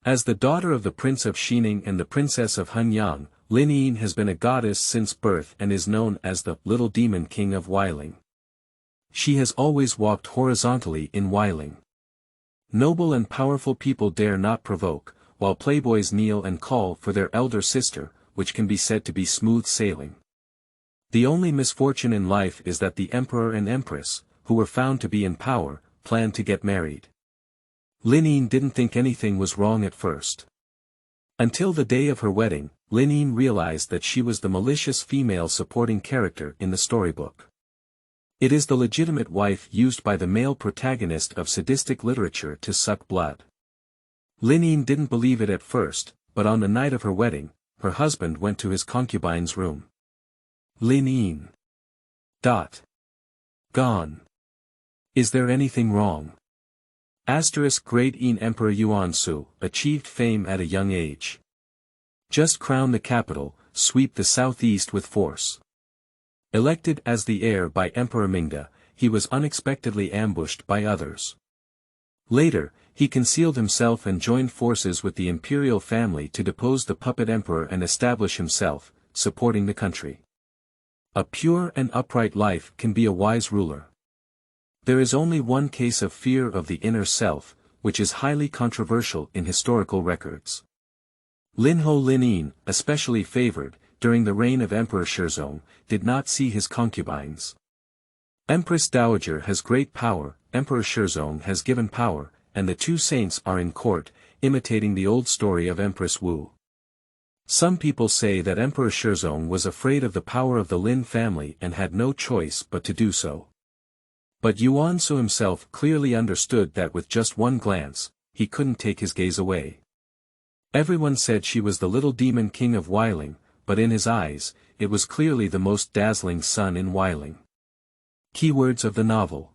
As the daughter of the Prince of Xining and the Princess of Hengyang, Linyin has been a goddess since birth and is known as the Little Demon King of Weiling. She has always walked horizontally in Weiling. Noble and powerful people dare not provoke, while playboys kneel and call for their elder sister, which can be said to be smooth sailing. The only misfortune in life is that the emperor and empress, who were found to be in power, planned to get married. Linyin didn't think anything was wrong at first. Until the day of her wedding, Linyin realized that she was the malicious female supporting character in the storybook. It is the legitimate wife used by the male protagonist of sadistic literature to suck blood. Linyin didn't believe it at first, but on the night of her wedding, her husband went to his concubine's room. Linyin. Gone. Is there anything wrong? Great Emperor Yuansu achieved fame at a young age. Just crown the capital, sweep the southeast with force. Elected as the heir by Emperor Mingde, he was unexpectedly ambushed by others. Later, he concealed himself and joined forces with the imperial family to depose the puppet emperor and establish himself, supporting the country. A pure and upright life can be a wise ruler. There is only one case of fear of the inner self, which is highly controversial in historical records. Linyin, especially favored, during the reign of Emperor Shizong, did not see his concubines. Empress Dowager has great power, Emperor Shizong has given power, and the two saints are in court, imitating the old story of Empress Wu. Some people say that Emperor Shizong was afraid of the power of the Lin family and had no choice but to do so. But Yuansu himself clearly understood that with just one glance, he couldn't take his gaze away. Everyone said she was the little demon king of Weiling, but in his eyes, it was clearly the most dazzling sun in Weiling. Keywords of the novel.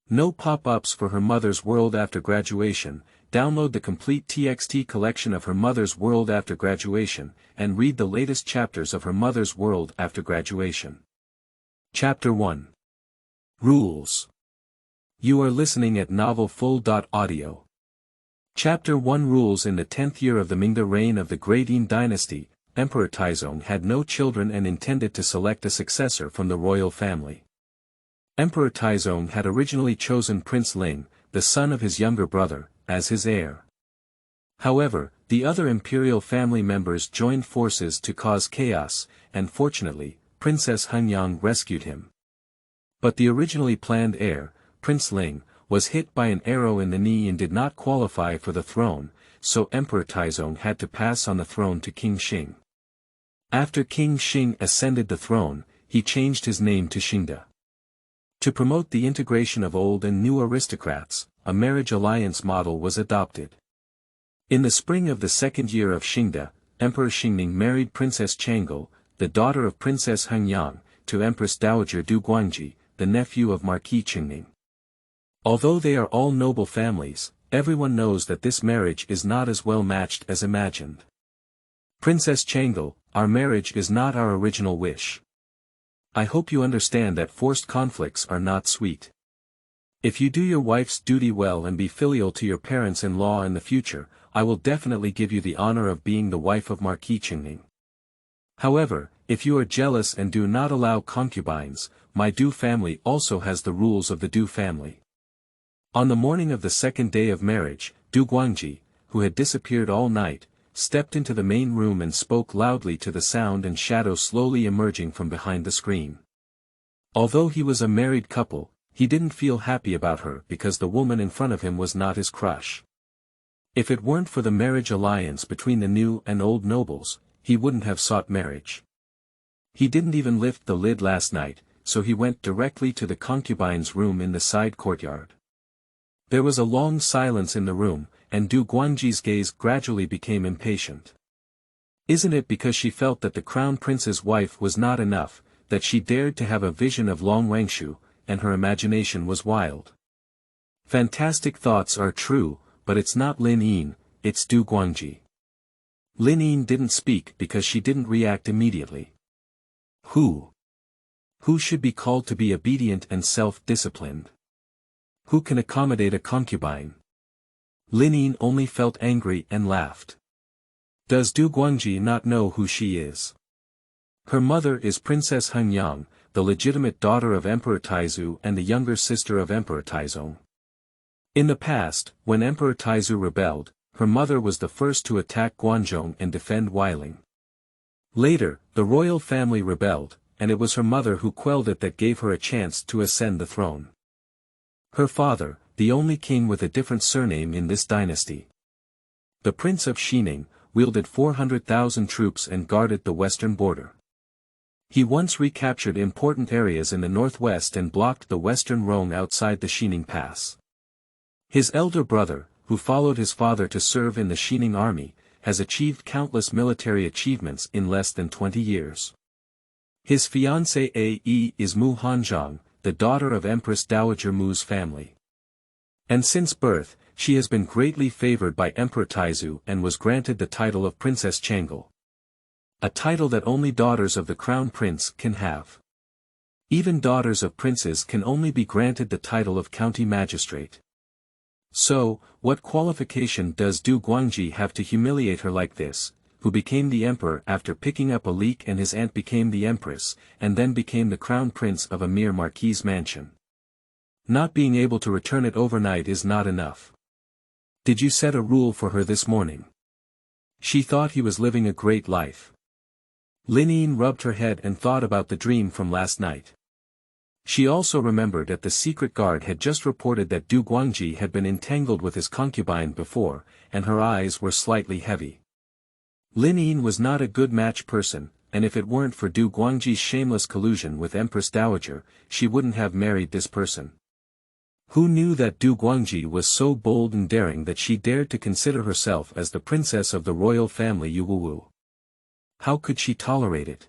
No pop-ups for Her Mother's World after graduation. Download the complete TXT collection of Her Mother's World after graduation, and read the latest chapters of Her Mother's World after graduation. Chapter 1. Rules. You are listening at novelfull.audio. Chapter 1 Rules. In the 10th year of the Mingde reign of the Great Yin dynasty, Emperor Taizong had no children and intended to select a successor from the royal family. Emperor Taizong had originally chosen Prince Ling, the son of his younger brother, as his heir. However, the other imperial family members joined forces to cause chaos, and fortunately, Princess Hengyang rescued him. But the originally planned heir, Prince Ling, was hit by an arrow in the knee and did not qualify for the throne, so Emperor Taizong had to pass on the throne to King Xing. After King Xing ascended the throne, he changed his name to Xingde. To promote the integration of old and new aristocrats, a marriage alliance model was adopted. In the spring of the second year of Xingde, Emperor Chengning married Princess Changel, the daughter of Princess Hengyang, to Empress Dowager Du Guangji, the nephew of Marquis Chengning. Although they are all noble families, everyone knows that this marriage is not as well matched as imagined. Princess Changel, our marriage is not our original wish. I hope you understand that forced conflicts are not sweet. If you do your wife's duty well and be filial to your parents-in-law in the future, I will definitely give you the honor of being the wife of Marquis Chengning. However, if you are jealous and do not allow concubines, my Du family also has the rules of the Du family. On the morning of the second day of marriage, Du Guangji, who had disappeared all night, stepped into the main room and spoke loudly to the sound and shadow slowly emerging from behind the screen. Although he was a married couple, he didn't feel happy about her because the woman in front of him was not his crush. If it weren't for the marriage alliance between the new and old nobles, he wouldn't have sought marriage. He didn't even lift the lid last night, so he went directly to the concubine's room in the side courtyard. There was a long silence in the room, and Du Guangji's gaze gradually became impatient. Isn't it because she felt that the crown prince's wife was not enough, that she dared to have a vision of Long Wangshu, and her imagination was wild? Fantastic thoughts are true, but it's not Linyin, it's Du Guangji. Linyin didn't speak because she didn't react immediately. Who should be called to be obedient and self-disciplined? Who can accommodate a concubine? Linyin only felt angry and laughed. Does Du Guangji not know who she is? Her mother is Princess Hengyang, the legitimate daughter of Emperor Taizu and the younger sister of Emperor Taizong. In the past, when Emperor Taizu rebelled, her mother was the first to attack Guanzhong and defend Weiling. Later, the royal family rebelled, and it was her mother who quelled it that gave her a chance to ascend the throne. Her father, the only king with a different surname in this dynasty, the Prince of Xining, wielded 400,000 troops and guarded the western border. He once recaptured important areas in the northwest and blocked the western Rhone outside the Xining Pass. His elder brother, who followed his father to serve in the Xining army, has achieved countless military achievements in less than 20 years. His fiancée Ae is Mu Hanzhang, the daughter of Empress Dowager Mu's family. And since birth, she has been greatly favored by Emperor Taizu and was granted the title of Princess Chengel. A title that only daughters of the crown prince can have. Even daughters of princes can only be granted the title of county magistrate. So, what qualification does Du Guangji have to humiliate her like this, who became the emperor after picking up a leak and his aunt became the empress, and then became the crown prince of a mere marquis mansion? Not being able to return it overnight is not enough. Did you set a rule for her this morning? She thought he was living a great life. Linyin rubbed her head and thought about the dream from last night. She also remembered that the secret guard had just reported that Du Guangji had been entangled with his concubine before, and her eyes were slightly heavy. Linyin was not a good match person, and if it weren't for Du Guangji's shameless collusion with Empress Dowager, she wouldn't have married this person. Who knew that Du Guangji was so bold and daring that she dared to consider herself as the princess of the royal family Yuwu? How could she tolerate it?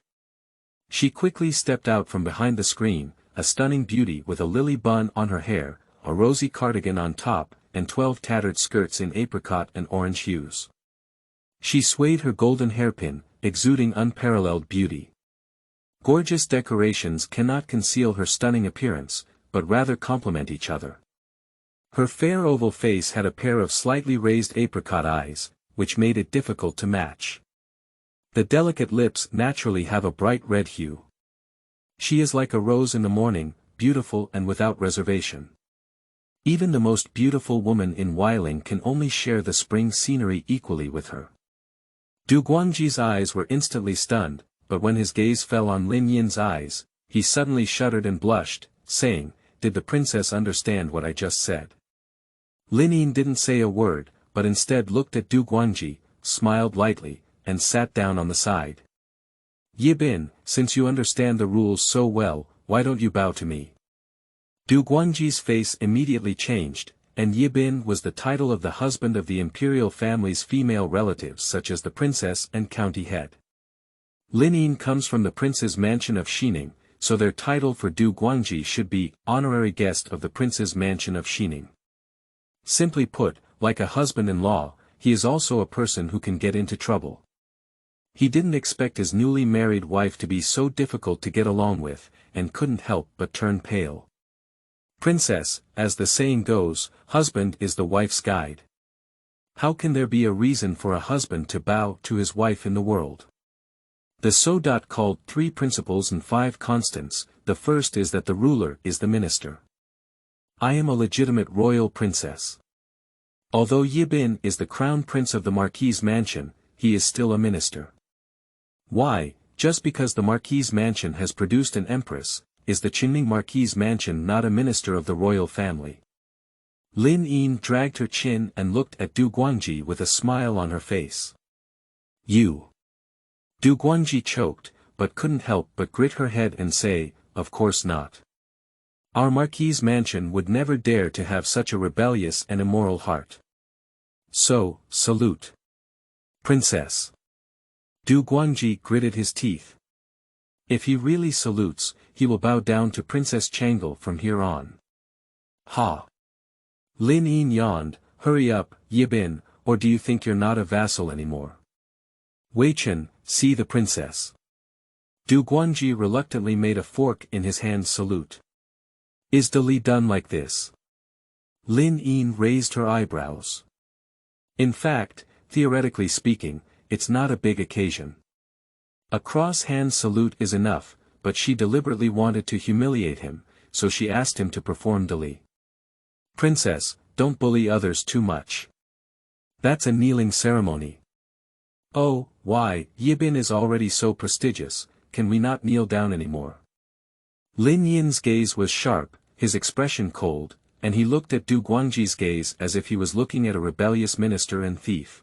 She quickly stepped out from behind the screen, a stunning beauty with a lily bun on her hair, a rosy cardigan on top, and 12 tattered skirts in apricot and orange hues. She swayed her golden hairpin, exuding unparalleled beauty. Gorgeous decorations cannot conceal her stunning appearance, but rather complement each other. Her fair oval face had a pair of slightly raised apricot eyes, which made it difficult to match. The delicate lips naturally have a bright red hue. She is like a rose in the morning, beautiful and without reservation. Even the most beautiful woman in Weiling can only share the spring scenery equally with her. Du Guangji's eyes were instantly stunned, but when his gaze fell on Linyin's eyes, he suddenly shuddered and blushed, saying, "Did the princess understand what I just said?" Linyin didn't say a word, but instead looked at Du Guangji, smiled lightly, and sat down on the side. "Yibin, since you understand the rules so well, why don't you bow to me?" Du Guangji's face immediately changed, and Yibin was the title of the husband of the imperial family's female relatives such as the princess and county head. Linyin comes from the prince's mansion of Xining, so their title for Du Guangji should be honorary guest of the prince's mansion of Xining. Simply put, like a husband-in-law, he is also a person who can get into trouble. He didn't expect his newly married wife to be so difficult to get along with, and couldn't help but turn pale. Princess, as the saying goes, husband is the wife's guide. How can there be a reason for a husband to bow to his wife in the world? The Sodat called 3 principles and 5 constants. The first is that the ruler is the minister. I am a legitimate royal princess. Although Yibin is the crown prince of the Marquis mansion, he is still a minister. Why, just because the Marquis mansion has produced an empress, is the Chengning Marquis mansion not a minister of the royal family? Linyin dragged her chin and looked at Du Guangji with a smile on her face. You. Du Guangji choked, but couldn't help but grit her head and say, "Of course not. Our Marquis mansion would never dare to have such a rebellious and immoral heart. So, salute. Princess." Du Guangji gritted his teeth. If he really salutes, he will bow down to Princess Chengel from here on. Ha! Linyin yawned. Hurry up, Yibin, or do you think you're not a vassal anymore? Weichen, see the princess. Du Guangji reluctantly made a fork in his hand salute. Is Dali done like this? Linyin raised her eyebrows. In fact, theoretically speaking, it's not a big occasion. A cross-hand salute is enough, but she deliberately wanted to humiliate him, so she asked him to perform Dali. Princess, don't bully others too much. That's a kneeling ceremony. Oh, why, Yibin is already so prestigious, can we not kneel down anymore? Linyin's gaze was sharp, his expression cold, and he looked at Du Guangji's gaze as if he was looking at a rebellious minister and thief.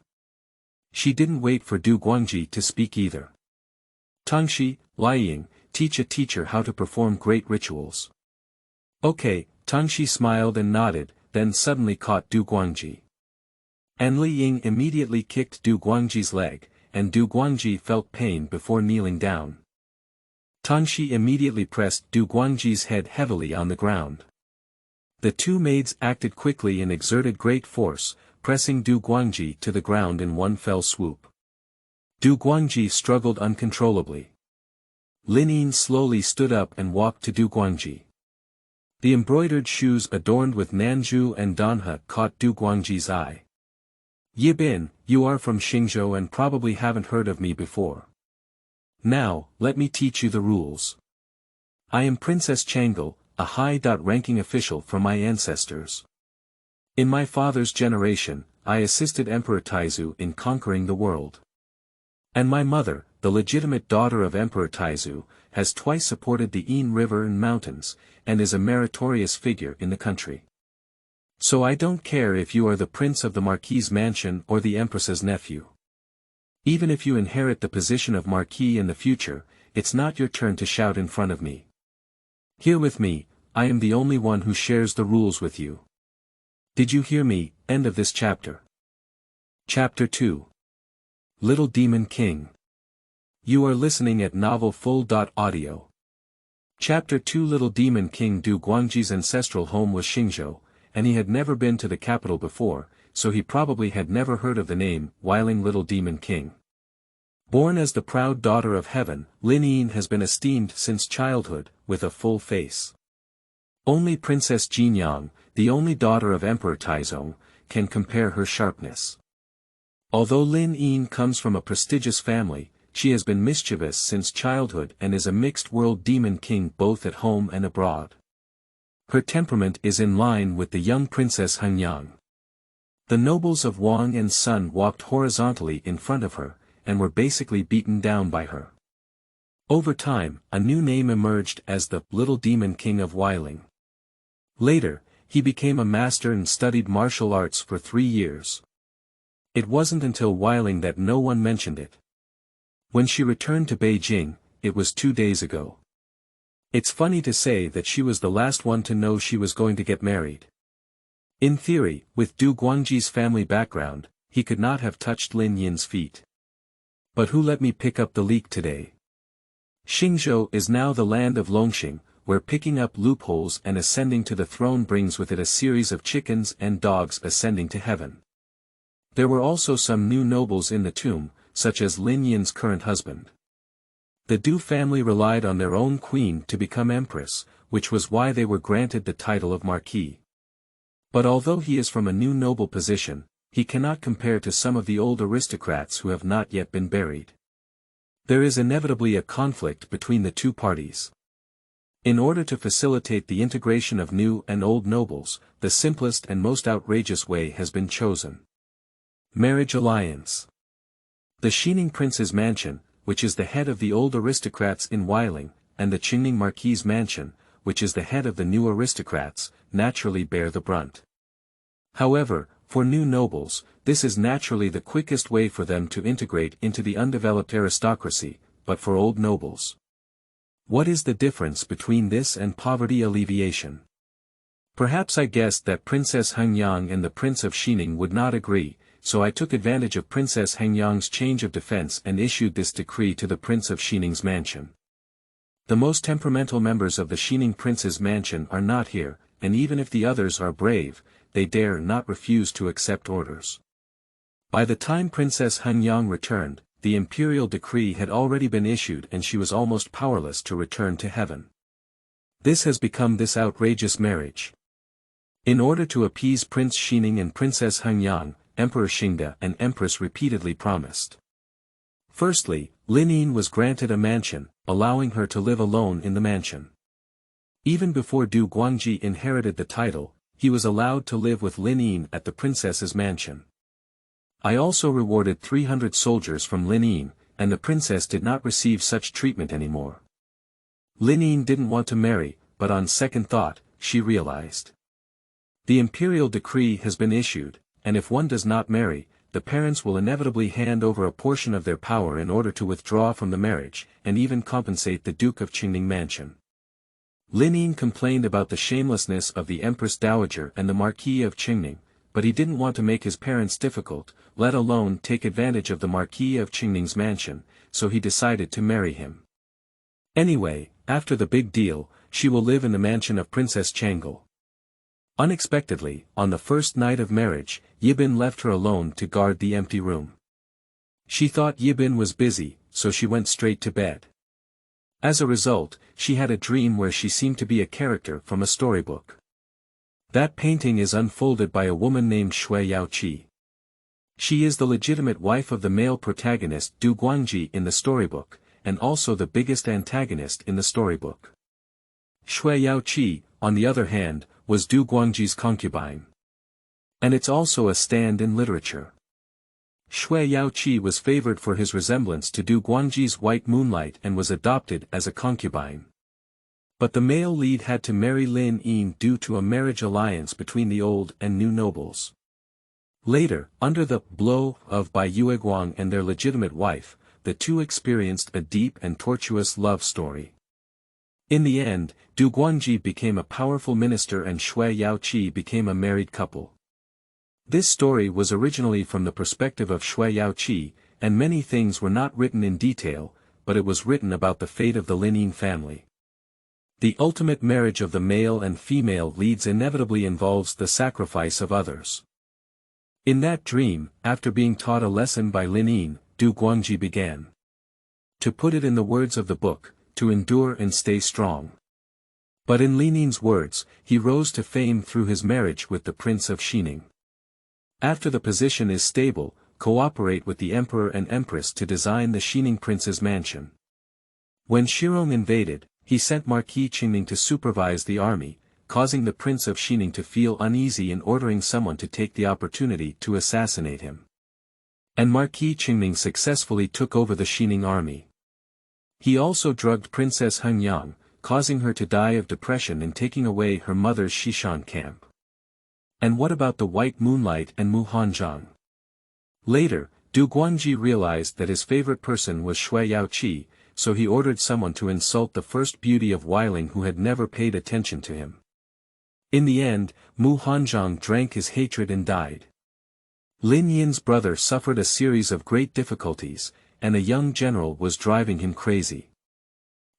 She didn't wait for Du Guangji to speak either. Tangxi, Linyin, teach a teacher how to perform great rituals. Okay, Tangxi smiled and nodded, then suddenly caught Du Guangji. And Linyin immediately kicked Du Guangji's leg, and Du Guangji felt pain before kneeling down. Tangxi immediately pressed Du Guangji's head heavily on the ground. The two maids acted quickly and exerted great force, pressing Du Guangji to the ground in one fell swoop. Du Guangji struggled uncontrollably. Linyin slowly stood up and walked to Du Guangji. The embroidered shoes adorned with Nanzhu and Danhe caught Du Guangji's eye. Yibin, you are from Xingzhou and probably haven't heard of me before. Now, let me teach you the rules. I am Princess Changel, a high-ranking official from my ancestors. In my father's generation, I assisted Emperor Taizu in conquering the world. And my mother, the legitimate daughter of Emperor Taizu, has twice supported the Yin River and mountains, and is a meritorious figure in the country. So I don't care if you are the prince of the Marquis' mansion or the empress's nephew. Even if you inherit the position of Marquis in the future, it's not your turn to shout in front of me. Here with me, I am the only one who shares the rules with you. Did you hear me? End of this chapter. Chapter 2. Little Demon King. You are listening at novelfull.audio. Chapter 2. Little Demon King. Du Guangji's ancestral home was Xingzhou, and he had never been to the capital before, so he probably had never heard of the name, Weiling Little Demon King. Born as the proud daughter of heaven, Linyin has been esteemed since childhood, with a full face. Only Princess Hengyang, the only daughter of Emperor Taizong, can compare her sharpness. Although Linyin comes from a prestigious family, she has been mischievous since childhood and is a mixed-world demon king both at home and abroad. Her temperament is in line with the young Princess Hengyang. The nobles of Wang and Sun walked horizontally in front of her, and were basically beaten down by her. Over time, a new name emerged as the Little Demon King of Weiling. Later, he became a master and studied martial arts for 3 years. It wasn't until Weiling that no one mentioned it. When she returned to Beijing, it was 2 days ago. It's funny to say that she was the last one to know she was going to get married. In theory, with Du Guangji's family background, he could not have touched Linyin's feet. But who let me pick up the leak today? Xingzhou is now the land of Longxing, where picking up loopholes and ascending to the throne brings with it a series of chickens and dogs ascending to heaven. There were also some new nobles in the tomb, such as Linyin's current husband. The Du family relied on their own queen to become empress, which was why they were granted the title of Marquis. But although he is from a new noble position, he cannot compare to some of the old aristocrats who have not yet been buried. There is inevitably a conflict between the two parties. In order to facilitate the integration of new and old nobles, the simplest and most outrageous way has been chosen. Marriage alliance. The Xining prince's mansion, which is the head of the old aristocrats in Weiling, and the Chengning Marquis' mansion, which is the head of the new aristocrats, naturally bear the brunt. However, for new nobles, this is naturally the quickest way for them to integrate into the undeveloped aristocracy, but for old nobles. What is the difference between this and poverty alleviation? Perhaps I guessed that Princess Hengyang and the Prince of Xining would not agree, so I took advantage of Princess Hengyang's change of defense and issued this decree to the Prince of Xining's mansion. The most temperamental members of the Xining prince's mansion are not here, and even if the others are brave, they dare not refuse to accept orders. By the time Princess Hengyang returned, the imperial decree had already been issued and she was almost powerless to return to heaven. This has become this outrageous marriage. In order to appease Prince Xining and Princess Hengyang, Emperor Xingde and Empress repeatedly promised. Firstly, Linyin was granted a mansion, allowing her to live alone in the mansion. Even before Du Guangji inherited the title, he was allowed to live with Linyin at the princess's mansion. I also rewarded 300 soldiers from Linyin, and the princess did not receive such treatment anymore. Linyin didn't want to marry, but on second thought, she realized. The imperial decree has been issued, and if one does not marry, the parents will inevitably hand over a portion of their power in order to withdraw from the marriage, and even compensate the Duke of Chengning mansion. Linyin complained about the shamelessness of the Empress Dowager and the Marquis of Chengning, but he didn't want to make his parents difficult, let alone take advantage of the Marquis of Chengning's mansion, so he decided to marry him. Anyway, after the big deal, she will live in the mansion of Princess Changel. Unexpectedly, on the first night of marriage, Yibin left her alone to guard the empty room. She thought Yibin was busy, so she went straight to bed. As a result, she had a dream where she seemed to be a character from a storybook. That painting is unfolded by a woman named Shui Yaoqi. She is the legitimate wife of the male protagonist Du Guangji in the storybook, and also the biggest antagonist in the storybook. Shui Yaoqi, on the other hand, was Du Guangji's concubine. And it's also a stand in literature. Shui Yaoqi was favored for his resemblance to Du Guangji's white moonlight and was adopted as a concubine. But the male lead had to marry Linyin due to a marriage alliance between the old and new nobles. Later, under the blow of Bai Yueguang and their legitimate wife, the two experienced a deep and tortuous love story. In the end, Du Guangji became a powerful minister and Shui Yaoqi became a married couple. This story was originally from the perspective of Shui Yaoqi, and many things were not written in detail, but it was written about the fate of the Linyin family. The ultimate marriage of the male and female leads inevitably involves the sacrifice of others. In that dream, after being taught a lesson by Linyin, Du Guangji began. To put it in the words of the book, to endure and stay strong. But in Linyin's words, he rose to fame through his marriage with the Prince of Xining. After the position is stable, cooperate with the Emperor and Empress to design the Xining prince's mansion. When Shirong invaded, he sent Marquis Chengning to supervise the army, causing the Prince of Xining to feel uneasy and ordering someone to take the opportunity to assassinate him. And Marquis Chengning successfully took over the Xining army. He also drugged Princess Hengyang, causing her to die of depression and taking away her mother's Xishan camp. And what about the White Moonlight and Mu Hanzhang? Later, Du Guangji realized that his favorite person was Shui Yaoqi, so he ordered someone to insult the first beauty of Weiling who had never paid attention to him. In the end, Mu Hanzhang drank his hatred and died. Linyin's brother suffered a series of great difficulties, and a young general was driving him crazy.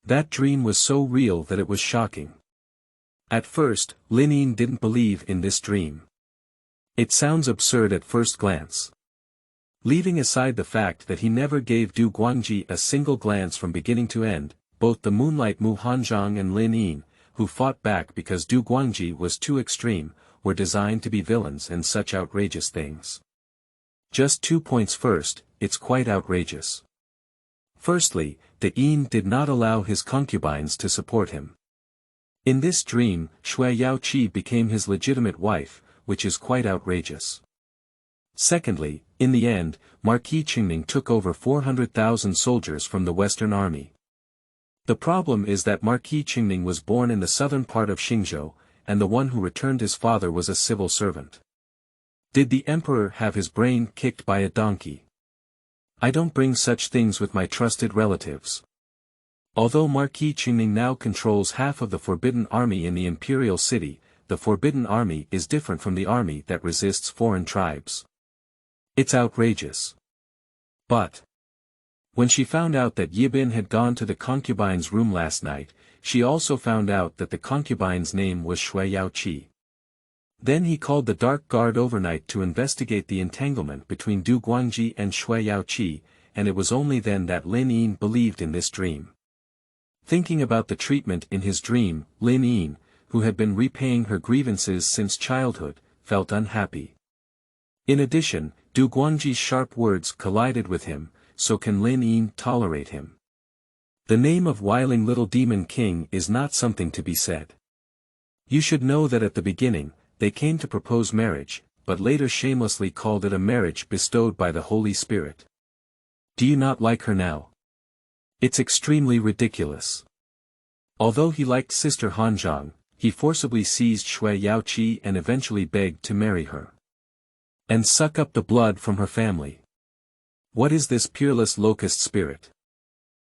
That dream was so real that it was shocking. At first, Linyin didn't believe in this dream. It sounds absurd at first glance. Leaving aside the fact that he never gave Du Guangji a single glance from beginning to end, both the Moonlight Mu Hanzhang and Linyin, who fought back because Du Guangji was too extreme, were designed to be villains and such outrageous things. Just 2 points first, it's quite outrageous. Firstly, the Yin did not allow his concubines to support him. In this dream, Shui Yaoqi became his legitimate wife, which is quite outrageous. Secondly, in the end, Marquis Chengning took over 400,000 soldiers from the Western army. The problem is that Marquis Chengning was born in the southern part of Xingzhou, and the one who returned his father was a civil servant. Did the emperor have his brain kicked by a donkey? I don't bring such things with my trusted relatives. Although Marquis Chengning now controls half of the Forbidden Army in the imperial city, the Forbidden Army is different from the army that resists foreign tribes. It's outrageous. But when she found out that Yibin had gone to the concubine's room last night, she also found out that the concubine's name was Shui Yaoqi. Then he called the Dark Guard overnight to investigate the entanglement between Du Guangji and Shui Yaoqi, and it was only then that Linyin believed in this dream. Thinking about the treatment in his dream, Linyin, who had been repaying her grievances since childhood, felt unhappy. In addition, Du Guangji's sharp words collided with him, so can Linyin tolerate him? The name of Weiling little Demon King is not something to be said. You should know that at the beginning, they came to propose marriage, but later shamelessly called it a marriage bestowed by the Holy Spirit. Do you not like her now? It's extremely ridiculous. Although he liked Sister Hengyang, he forcibly seized Shui Yaoqi and eventually begged to marry her. And suck up the blood from her family. What is this peerless locust spirit?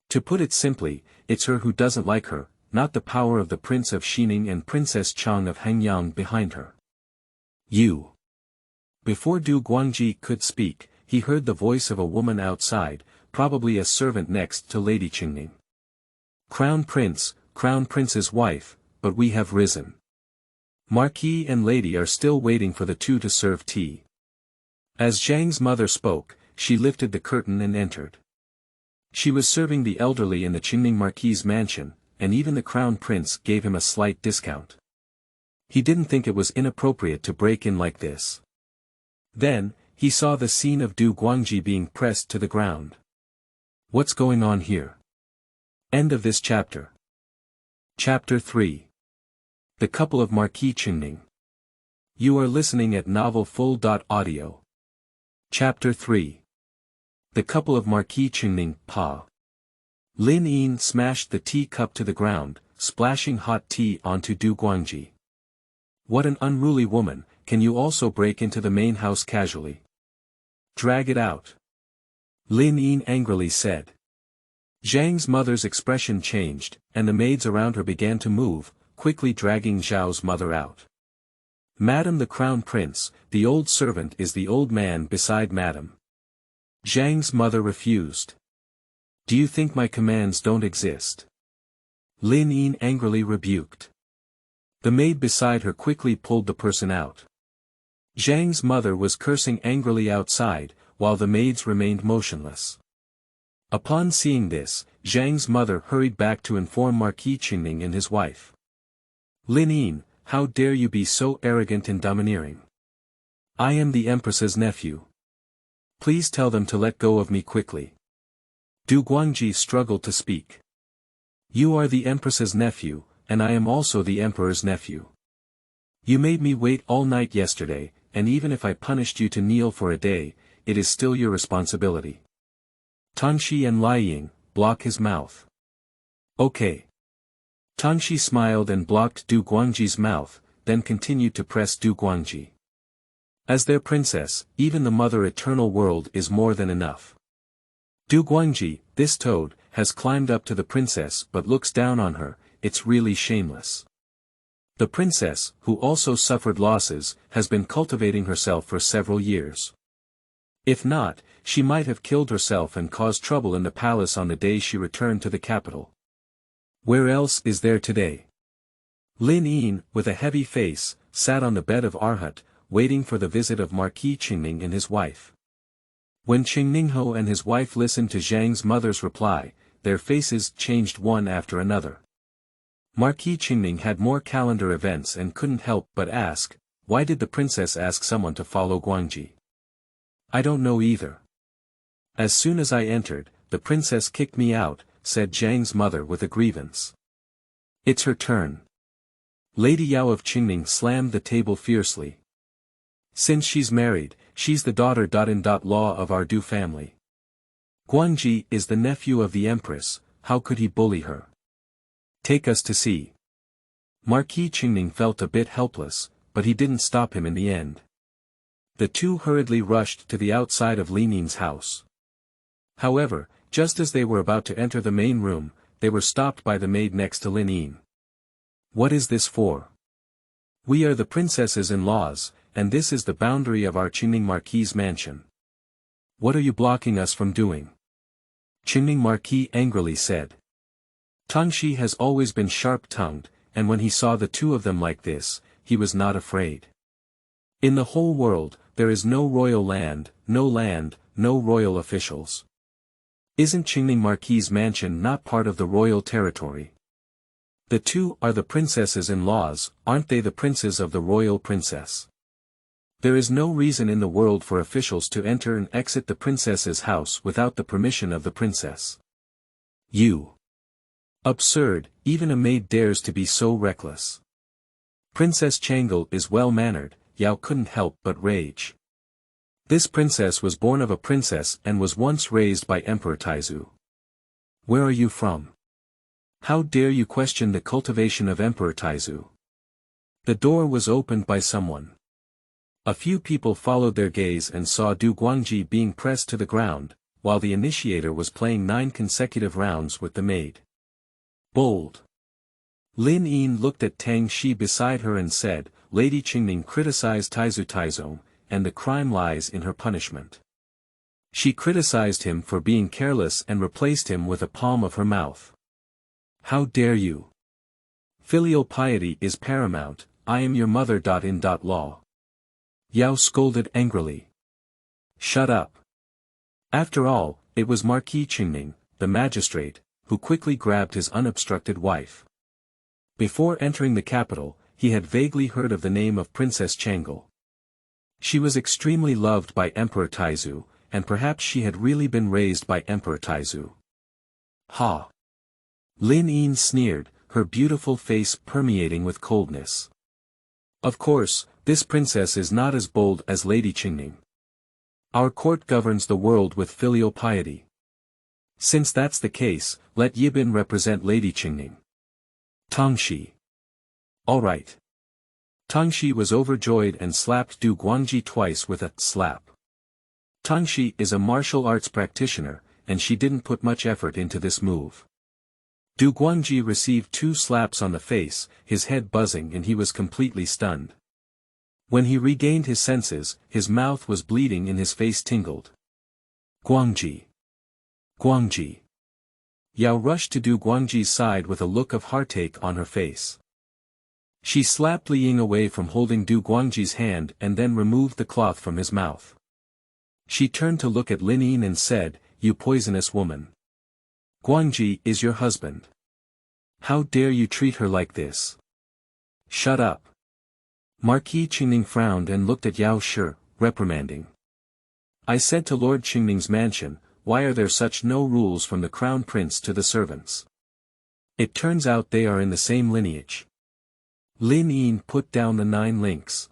To put it simply, it's her who doesn't like her, not the power of the Prince of Xining and Princess of Hengyang behind her. You. Before Du Guangji could speak, he heard the voice of a woman outside, probably a servant next to Lady Chengning. Crown Prince's wife, but we have risen. Marquis and Lady are still waiting for the two to serve tea. As Zhang's mother spoke, she lifted the curtain and entered. She was serving the elderly in the Chengning Marquis' mansion, and even the Crown Prince gave him a slight discount. He didn't think it was inappropriate to break in like this. Then, he saw the scene of Du Guangji being pressed to the ground. What's going on here? End of this chapter. Chapter 3. The Couple of Marquis Chengning. You are listening at novelfull.audio. Chapter 3. The Couple of Marquis Chengning, Pa. Linyin smashed the teacup to the ground, splashing hot tea onto Du Guangji. What an unruly woman, can you also break into the main house casually? Drag it out. Linyin angrily said. Zhang's mother's expression changed, and the maids around her began to move, quickly dragging Zhao's mother out. Madam the Crown Prince, the old servant is the old man beside Madam. Zhang's mother refused. Do you think my commands don't exist? Linyin angrily rebuked. The maid beside her quickly pulled the person out. Zhang's mother was cursing angrily outside, while the maids remained motionless. Upon seeing this, Zhang's mother hurried back to inform Marquis Chengning and his wife. Linyin, how dare you be so arrogant and domineering? I am the Empress's nephew. Please tell them to let go of me quickly. Du Guangji struggled to speak. You are the Empress's nephew, and I am also the Emperor's nephew. You made me wait all night yesterday, and even if I punished you to kneel for a day, it is still your responsibility. Tanshi and Linyin, block his mouth. Okay. Tanshi smiled and blocked Du Guangji's mouth, then continued to press Du Guangji. As their princess, even the Mother Eternal World is more than enough. Du Guangji, this toad, has climbed up to the princess but looks down on her, it's really shameless. The princess, who also suffered losses, has been cultivating herself for several years. If not, she might have killed herself and caused trouble in the palace on the day she returned to the capital. Where else is there today? Linyin, with a heavy face, sat on the bed of Arhat, waiting for the visit of Marquis Chengning and his wife. When Chengningho and his wife listened to Zhang's mother's reply, their faces changed one after another. Marquis Chengning had more calendar events and couldn't help but ask, why did the princess ask someone to follow Guangji? I don't know either. As soon as I entered, the princess kicked me out, said Zhang's mother with a grievance. It's her turn. Lady Yao of Chengning slammed the table fiercely. Since she's married, she's the daughter-in-law of our Du family. Guangji is the nephew of the Empress, how could he bully her? Take us to see. Marquis Chengning felt a bit helpless, but he didn't stop him in the end. The two hurriedly rushed to the outside of Linyin's house. However, just as they were about to enter the main room, they were stopped by the maid next to Linyin. What is this for? We are the princesses-in-laws, and this is the boundary of our Chengning Marquis' mansion. What are you blocking us from doing? Chengning Marquis angrily said. Tangxi has always been sharp-tongued, and when he saw the two of them like this, he was not afraid. In the whole world, there is no royal land, no royal officials. Isn't Chengning Marquis' mansion not part of the royal territory? The two are the princesses-in-laws, aren't they the princes of the royal princess? There is no reason in the world for officials to enter and exit the princess's house without the permission of the princess. You. Absurd, even a maid dares to be so reckless. Princess Changle is well-mannered, Yao couldn't help but rage. This princess was born of a princess and was once raised by Emperor Taizu. Where are you from? How dare you question the cultivation of Emperor Taizu? The door was opened by someone. A few people followed their gaze and saw Du Guangji being pressed to the ground, while the initiator was playing 9 consecutive rounds with the maid. Bold. Linyin looked at Tang Shi beside her and said, Lady Chengning criticized Taizu Taizong, and the crime lies in her punishment. She criticized him for being careless and replaced him with a palm of her mouth. How dare you? Filial piety is paramount, I am your mother. In law. Yao scolded angrily. Shut up. After all, it was Marquis Chengning, the magistrate, who quickly grabbed his unobstructed wife. Before entering the capital, he had vaguely heard of the name of Princess Changle. She was extremely loved by Emperor Taizu, and perhaps she had really been raised by Emperor Taizu. Ha! Linyin sneered, her beautiful face permeating with coldness. Of course, this princess is not as bold as Lady Chengning. Our court governs the world with filial piety. Since that's the case, let Yibin represent Lady Chengning. Tangxi. All right. Tangxi was overjoyed and slapped Du Guangji twice with a slap. Tangxi is a martial arts practitioner, and she didn't put much effort into this move. Du Guangji received 2 slaps on the face, his head buzzing, and he was completely stunned. When he regained his senses, his mouth was bleeding and his face tingled. Guangji. Guangji. Yao rushed to Du Guangji's side with a look of heartache on her face. She slapped Liying away from holding Du Guangji's hand and then removed the cloth from his mouth. She turned to look at Linyin and said, You poisonous woman. Guangji is your husband. How dare you treat her like this? Shut up. Marquis Chengning frowned and looked at Yao Shi, reprimanding. I said to Lord Chengning's mansion, why are there such no rules from the crown prince to the servants? It turns out they are in the same lineage. Linyin put down the 9 links.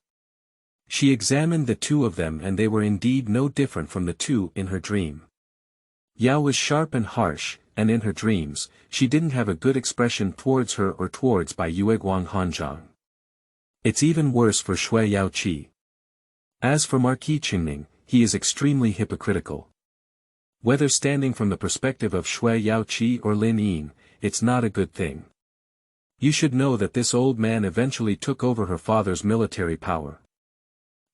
She examined the 2 of them and they were indeed no different from the 2 in her dream. Yao was sharp and harsh, and in her dreams, she didn't have a good expression towards her or towards Bai Yueguang Hanzhang. It's even worse for Shui Yao Qi. As for Marquis Chengning, he is extremely hypocritical. Whether standing from the perspective of Shui Yao Qi or Linyin, it's not a good thing. You should know that this old man eventually took over her father's military power.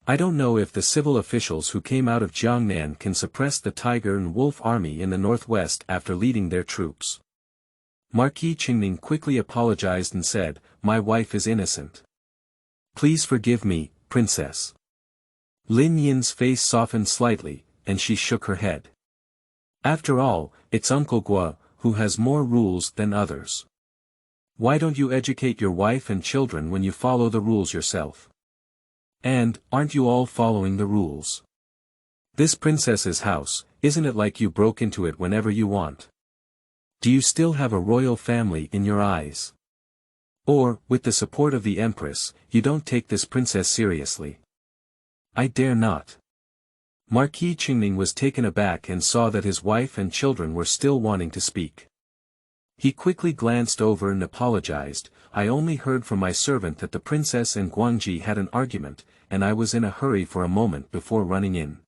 I don't know if the civil officials who came out of Jiangnan can suppress the tiger and wolf army in the northwest after leading their troops. Marquis Chengning quickly apologized and said, My wife is innocent. Please forgive me, princess. Linyin's face softened slightly, and she shook her head. After all, it's Uncle Gua, who has more rules than others. Why don't you educate your wife and children when you follow the rules yourself? And, aren't you all following the rules? This princess's house, isn't it like you broke into it whenever you want? Do you still have a royal family in your eyes? Or, with the support of the empress, you don't take this princess seriously? I dare not. Marquis Chengning was taken aback and saw that his wife and children were still wanting to speak. He quickly glanced over and apologized, I only heard from my servant that the princess and Guangji had an argument, and I was in a hurry for a moment before running in.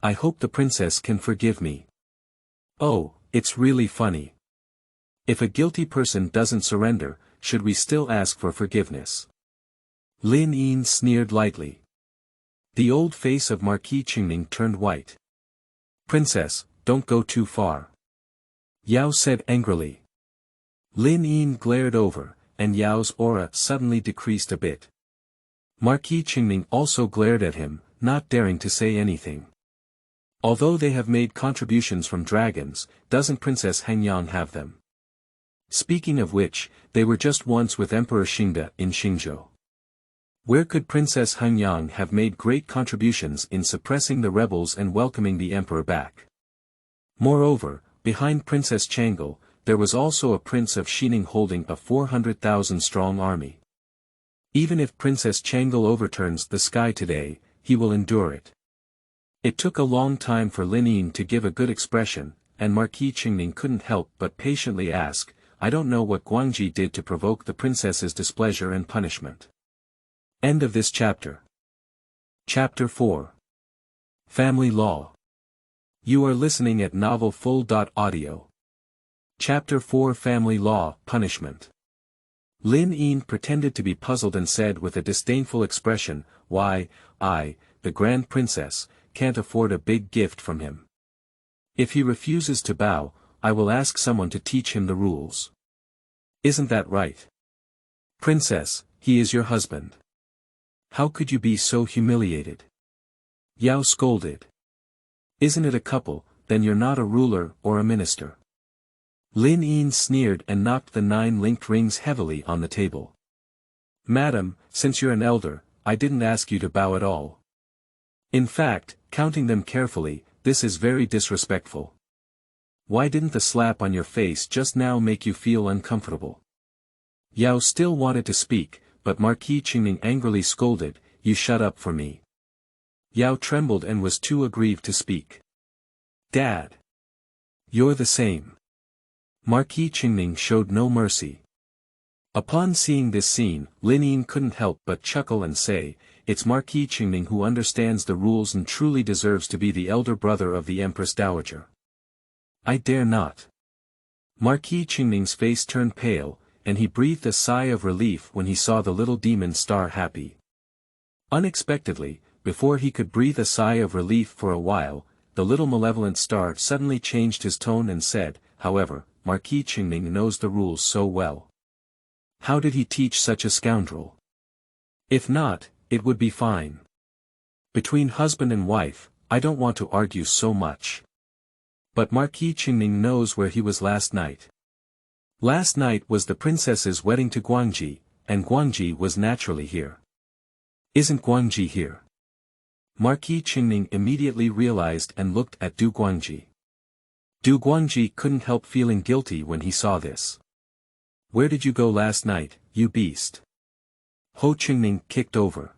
I hope the princess can forgive me. Oh, it's really funny. If a guilty person doesn't surrender, should we still ask for forgiveness? Linyin sneered lightly. The old face of Marquis Chengning turned white. Princess, don't go too far. Yao said angrily. Linyin glared over, and Yao's aura suddenly decreased a bit. Marquis Chengning also glared at him, not daring to say anything. Although they have made contributions from dragons, doesn't Princess Hengyang have them? Speaking of which, they were just once with Emperor Xingde in Xingzhou. Where could Princess Hengyang have made great contributions in suppressing the rebels and welcoming the emperor back? Moreover, behind Princess Changel, there was also a Prince of Xining holding a 400,000-strong army. Even if Princess Changel overturns the sky today, he will endure it. It took a long time for Linyin to give a good expression, and Marquis Chengning couldn't help but patiently ask, I don't know what Guangji did to provoke the princess's displeasure and punishment. End of this chapter. Chapter 4. Family Law. You are listening at novelfull.audio. Chapter 4 Family Law, Punishment. Linyin pretended to be puzzled and said with a disdainful expression, why, I, the Grand Princess, can't afford a big gift from him. If he refuses to bow, I will ask someone to teach him the rules. Isn't that right? Princess, he is your husband. How could you be so humiliated? Yao scolded. Isn't it a couple, then you're not a ruler or a minister. Linyin sneered and knocked the 9 linked rings heavily on the table. Madam, since you're an elder, I didn't ask you to bow at all. In fact, counting them carefully, this is very disrespectful. Why didn't the slap on your face just now make you feel uncomfortable? Yao still wanted to speak, but Marquis Chengning angrily scolded, you shut up for me. Yao trembled and was too aggrieved to speak. Dad. You're the same. Marquis Chengning showed no mercy. Upon seeing this scene, Linyin couldn't help but chuckle and say, it's Marquis Chengning who understands the rules and truly deserves to be the elder brother of the Empress Dowager. I dare not. Marquis Chengning's face turned pale, and he breathed a sigh of relief when he saw the little demon star happy. Unexpectedly, before he could breathe a sigh of relief for a while, the little malevolent star suddenly changed his tone and said, however, Marquis Chengning knows the rules so well. How did he teach such a scoundrel? If not, it would be fine. Between husband and wife, I don't want to argue so much. But Marquis Chengning knows where he was last night. Last night was the princess's wedding to Guangji, and Guangji was naturally here. Isn't Guangji here? Marquis Chengning immediately realized and looked at Du Guangji. Du Guangji couldn't help feeling guilty when he saw this. Where did you go last night, you beast? Ho Chengning kicked over.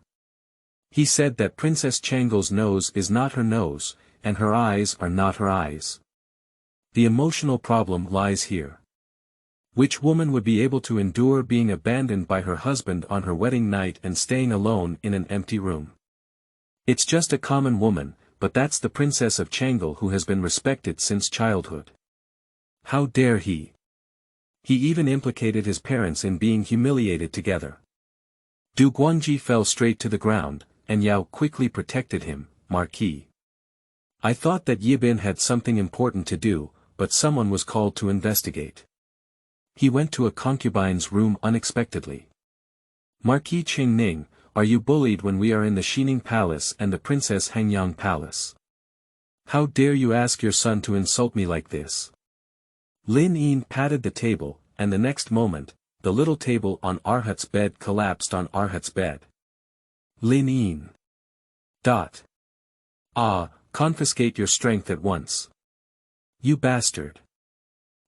He said that Princess Changel's nose is not her nose, and her eyes are not her eyes. The emotional problem lies here. Which woman would be able to endure being abandoned by her husband on her wedding night and staying alone in an empty room? It's just a common woman, but that's the Princess of Changel who has been respected since childhood. How dare he? He even implicated his parents in being humiliated together. Du Guangji fell straight to the ground, and Yao quickly protected him, Marquis. I thought that Yibin had something important to do, but someone was called to investigate. He went to a concubine's room unexpectedly. Marquis Chengning, are you bullied when we are in the Xining Palace and the Princess Hengyang Palace? How dare you ask your son to insult me like this? Linyin patted the table, and the next moment, the little table on Arhat's bed collapsed on Arhat's bed. Linyin. Confiscate your strength at once. You bastard.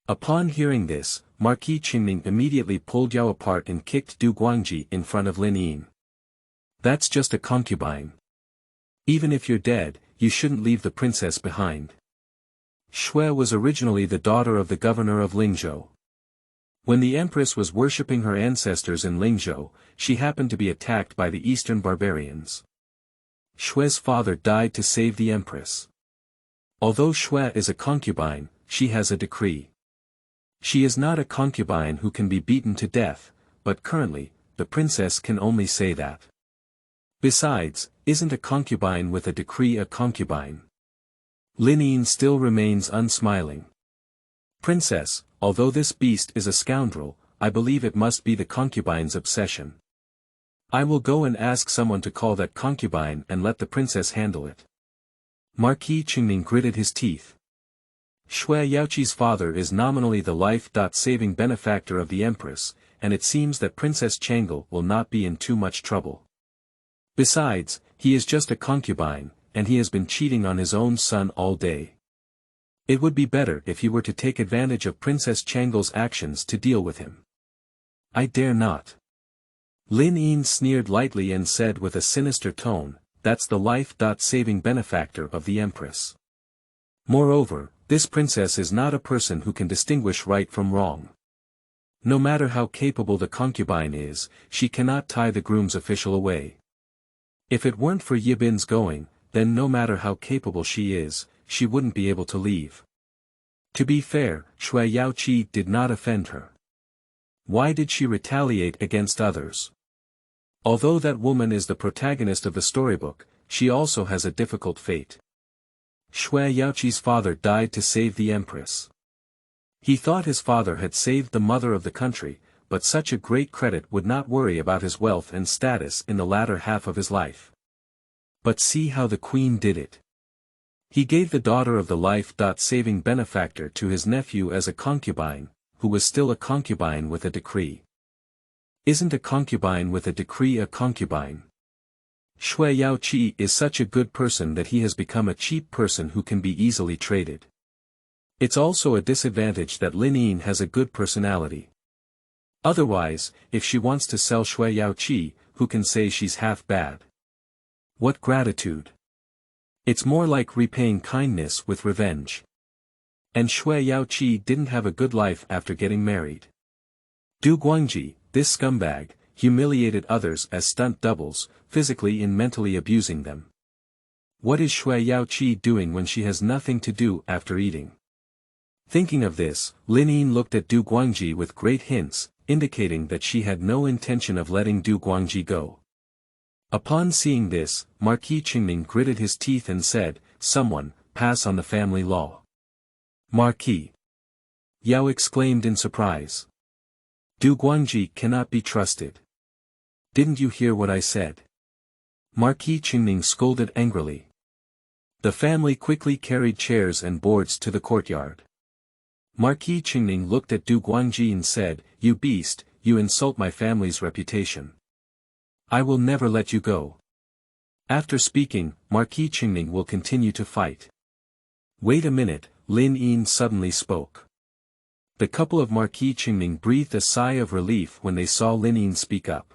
Upon hearing this, Marquis Chengning immediately pulled Yao apart and kicked Du Guangji in front of Linyin. That's just a concubine. Even if you're dead, you shouldn't leave the princess behind. Shui was originally the daughter of the governor of Lingzhou. When the empress was worshipping her ancestors in Lingzhou, she happened to be attacked by the eastern barbarians. Shui's father died to save the empress. Although Shui is a concubine, she has a decree. She is not a concubine who can be beaten to death, but currently, the princess can only say that. Besides, isn't a concubine with a decree a concubine? Linyin still remains unsmiling. Princess, although this beast is a scoundrel, I believe it must be the concubine's obsession. I will go and ask someone to call that concubine and let the princess handle it. Marquis Chengning gritted his teeth. Shui Yaoqi's father is nominally the life-saving benefactor of the empress, and it seems that Princess Changel will not be in too much trouble. Besides, he is just a concubine, and he has been cheating on his own son all day. It would be better if he were to take advantage of Princess Changle's actions to deal with him. I dare not. Linyin sneered lightly and said with a sinister tone, that's the life-saving benefactor of the empress. Moreover, this princess is not a person who can distinguish right from wrong. No matter how capable the concubine is, she cannot tie the groom's official away. If it weren't for Yibin's going, then no matter how capable she is, she wouldn't be able to leave. To be fair, Shui Yaoqi did not offend her. Why did she retaliate against others? Although that woman is the protagonist of the storybook, she also has a difficult fate. Shui Yaoqi's father died to save the empress. He thought his father had saved the mother of the country, but such a great credit would not worry about his wealth and status in the latter half of his life. But see how the queen did it. He gave the daughter of the life-saving benefactor to his nephew as a concubine, who was still a concubine with a decree. Isn't a concubine with a decree a concubine? Shui Yaoqi is such a good person that he has become a cheap person who can be easily traded. It's also a disadvantage that Linyin has a good personality. Otherwise, if she wants to sell Shui Yaoqi, who can say she's half bad? What gratitude! It's more like repaying kindness with revenge. And Shui Yaoqi didn't have a good life after getting married. Du Guangji, this scumbag, humiliated others as stunt doubles, physically and mentally abusing them. What is Shui Yaoqi doing when she has nothing to do after eating? Thinking of this, Linyin looked at Du Guangji with great hints, indicating that she had no intention of letting Du Guangji go. Upon seeing this, Marquis Chengning gritted his teeth and said, "Someone, pass on the family law." Marquis. Yao exclaimed in surprise. Du Guangji cannot be trusted. Didn't you hear what I said? Marquis Chengning scolded angrily. The family quickly carried chairs and boards to the courtyard. Marquis Chengning looked at Du Guangji and said, "You beast, you insult my family's reputation. I will never let you go." After speaking, Marquis Chengning will continue to fight. Wait a minute, Linyin suddenly spoke. The couple of Marquis Chengning breathed a sigh of relief when they saw Linyin speak up.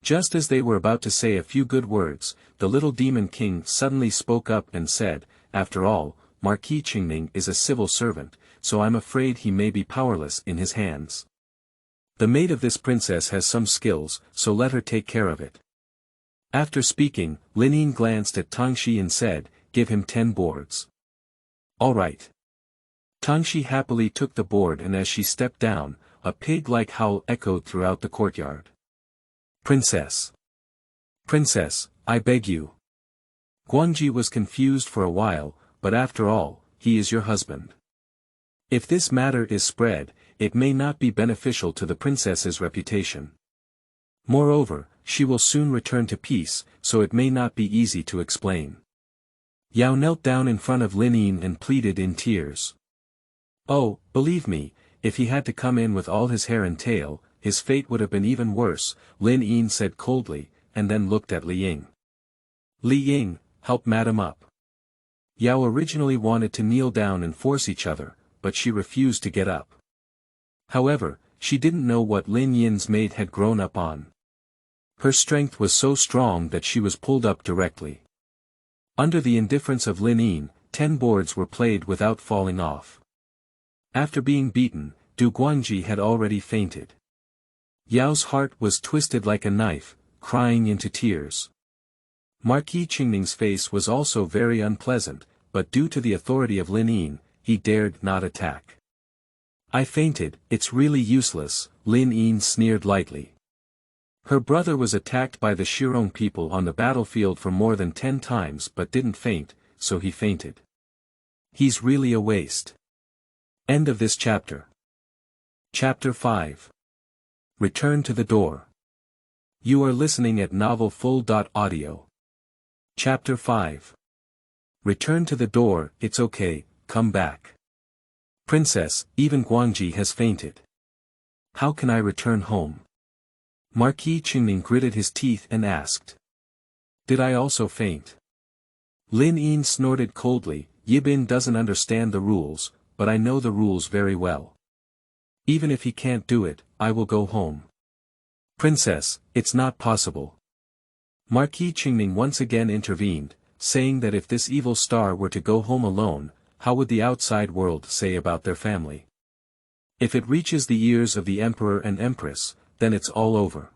Just as they were about to say a few good words, the little Demon King suddenly spoke up and said, "After all, Marquis Chengning is a civil servant, so I'm afraid he may be powerless in his hands. The maid of this princess has some skills, so let her take care of it." After speaking, Linyin glanced at Tangxi and said, "Give him 10 boards." "All right." Tangxi happily took the board, and as she stepped down, a pig-like howl echoed throughout the courtyard. "Princess! Princess, I beg you." Guangji was confused for a while, but after all, he is your husband. If this matter is spread, it may not be beneficial to the princess's reputation. Moreover, she will soon return to peace, so it may not be easy to explain. Yao knelt down in front of Linyin and pleaded in tears. "Oh, believe me, if he had to come in with all his hair and tail, his fate would have been even worse," Linyin said coldly, and then looked at Li Ying. "Li Ying, help madam up." Yao originally wanted to kneel down and force each other, but she refused to get up. However, she didn't know what Linyin's maid had grown up on. Her strength was so strong that she was pulled up directly. Under the indifference of Linyin, 10 boards were played without falling off. After being beaten, Du Guangji had already fainted. Yao's heart was twisted like a knife, crying into tears. Marquis Chengning's face was also very unpleasant, but due to the authority of Linyin, he dared not attack. "I fainted, it's really useless," Linyin sneered lightly. Her brother was attacked by the Shirong people on the battlefield for more than 10 times but didn't faint, so he fainted. He's really a waste. End of this chapter. Chapter 5. Return to the door. You are listening at novelfull.audio. Chapter 5. Return to the door, it's okay, come back. Princess, even Guangji has fainted. How can I return home? Marquis Chengning gritted his teeth and asked. Did I also faint? Linyin snorted coldly. Yibin doesn't understand the rules, but I know the rules very well. Even if he can't do it, I will go home. Princess, it's not possible. Marquis Chengning once again intervened, saying that if this evil star were to go home alone, how would the outside world say about their family? If it reaches the ears of the emperor and empress, then it's all over.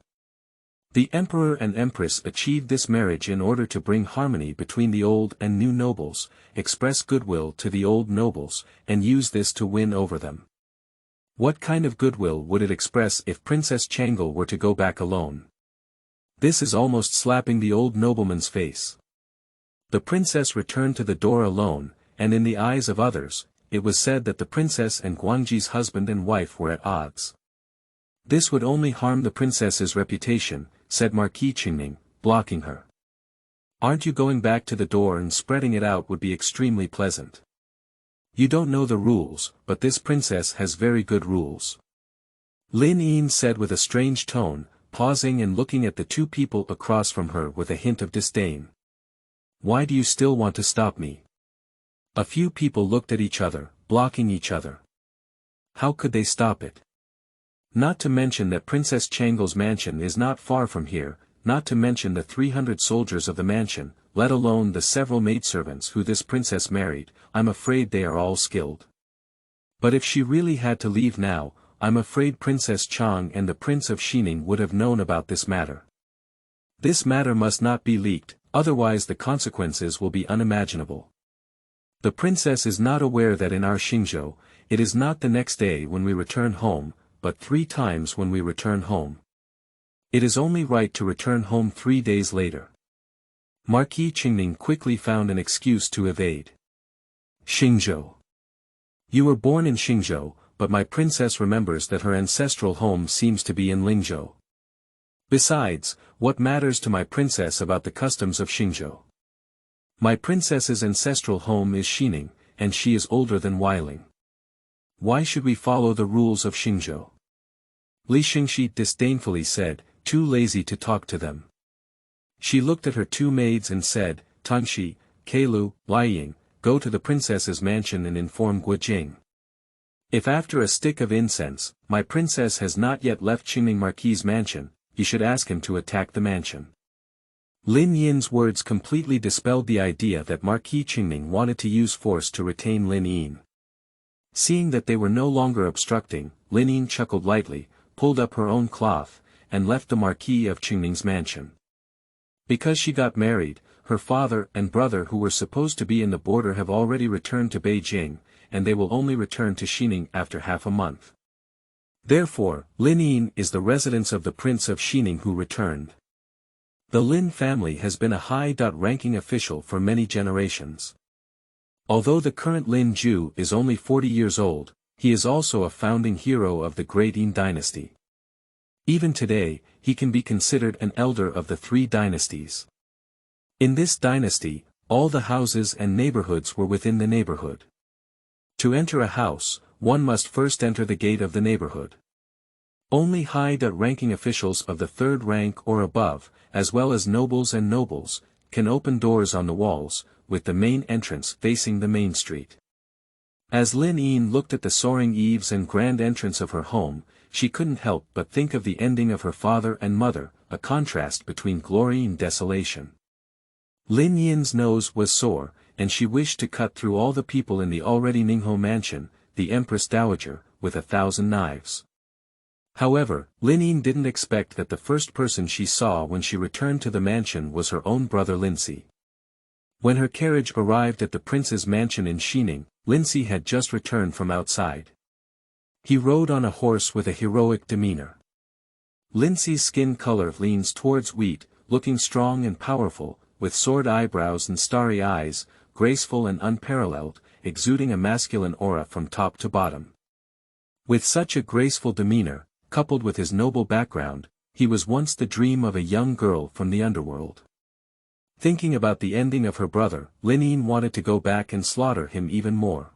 The emperor and empress achieved this marriage in order to bring harmony between the old and new nobles, express goodwill to the old nobles, and use this to win over them. What kind of goodwill would it express if Princess Changle were to go back alone? This is almost slapping the old nobleman's face. The princess returned to the door alone, and in the eyes of others, it was said that the princess and Guangji's husband and wife were at odds. This would only harm the princess's reputation, said Marquis Chengning, blocking her. Aren't you going back to the door and spreading it out would be extremely pleasant. You don't know the rules, but this princess has very good rules. Linyin said with a strange tone, pausing and looking at the two people across from her with a hint of disdain. Why do you still want to stop me? A few people looked at each other, blocking each other. How could they stop it? Not to mention that Princess Changle's mansion is not far from here, not to mention the 300 soldiers of the mansion, let alone the several maidservants who this princess married, I'm afraid they are all skilled. But if she really had to leave now, I'm afraid Princess Chang and the Prince of Xining would have known about this matter. This matter must not be leaked, otherwise the consequences will be unimaginable. The princess is not aware that in our Xingzhou, it is not the next day when we return home, but 3 times when we return home. It is only right to return home 3 days later. Marquis Chengning quickly found an excuse to evade. Xingzhou. You were born in Xingzhou, but my princess remembers that her ancestral home seems to be in Lingzhou. Besides, what matters to my princess about the customs of Xingzhou? My princess's ancestral home is Xining, and she is older than Weiling. Why should we follow the rules of Xingzhou? Li Xingxi disdainfully said, too lazy to talk to them. She looked at her 2 maids and said, Tangxi, Keilu, Liying, go to the princess's mansion and inform Guojing. If after a stick of incense, my princess has not yet left Chengning Marquis' mansion, you should ask him to attack the mansion. Lin Yin's words completely dispelled the idea that Marquis Chengning wanted to use force to retain Lin Yin. Seeing that they were no longer obstructing, Lin Yin chuckled lightly, pulled up her own cloth, and left the Marquis of Chengning's mansion. Because she got married, her father and brother who were supposed to be in the border have already returned to Beijing, and they will only return to Xining after half a month. Therefore, Linyin is the residence of the Prince of Xining who returned. The Lin family has been a high-ranking official for many generations. Although the current Lin Ju is only 40 years old, he is also a founding hero of the Great Yin dynasty. Even today, he can be considered an elder of the 3 dynasties. In this dynasty, all the houses and neighborhoods were within the neighborhood. To enter a house, one must first enter the gate of the neighborhood. Only high-ranking officials of the 3rd rank or above, as well as nobles and nobles, can open doors on the walls, with the main entrance facing the main street. As Lin Yin looked at the soaring eaves and grand entrance of her home, she couldn't help but think of the ending of her father and mother, a contrast between glory and desolation. Lin Yin's nose was sore, and she wished to cut through all the people in the already Ningho mansion, the Empress Dowager, with 1,000 knives. However, Lin Yin didn't expect that the first person she saw when she returned to the mansion was her own brother Lincy. When her carriage arrived at the prince's mansion in Xining, Lincy had just returned from outside. He rode on a horse with a heroic demeanor. Lincy's skin color leans towards wheat, looking strong and powerful, with sword eyebrows and starry eyes, graceful and unparalleled, exuding a masculine aura from top to bottom. With such a graceful demeanor, coupled with his noble background, he was once the dream of a young girl from the underworld. Thinking about the ending of her brother, Linyin wanted to go back and slaughter him even more.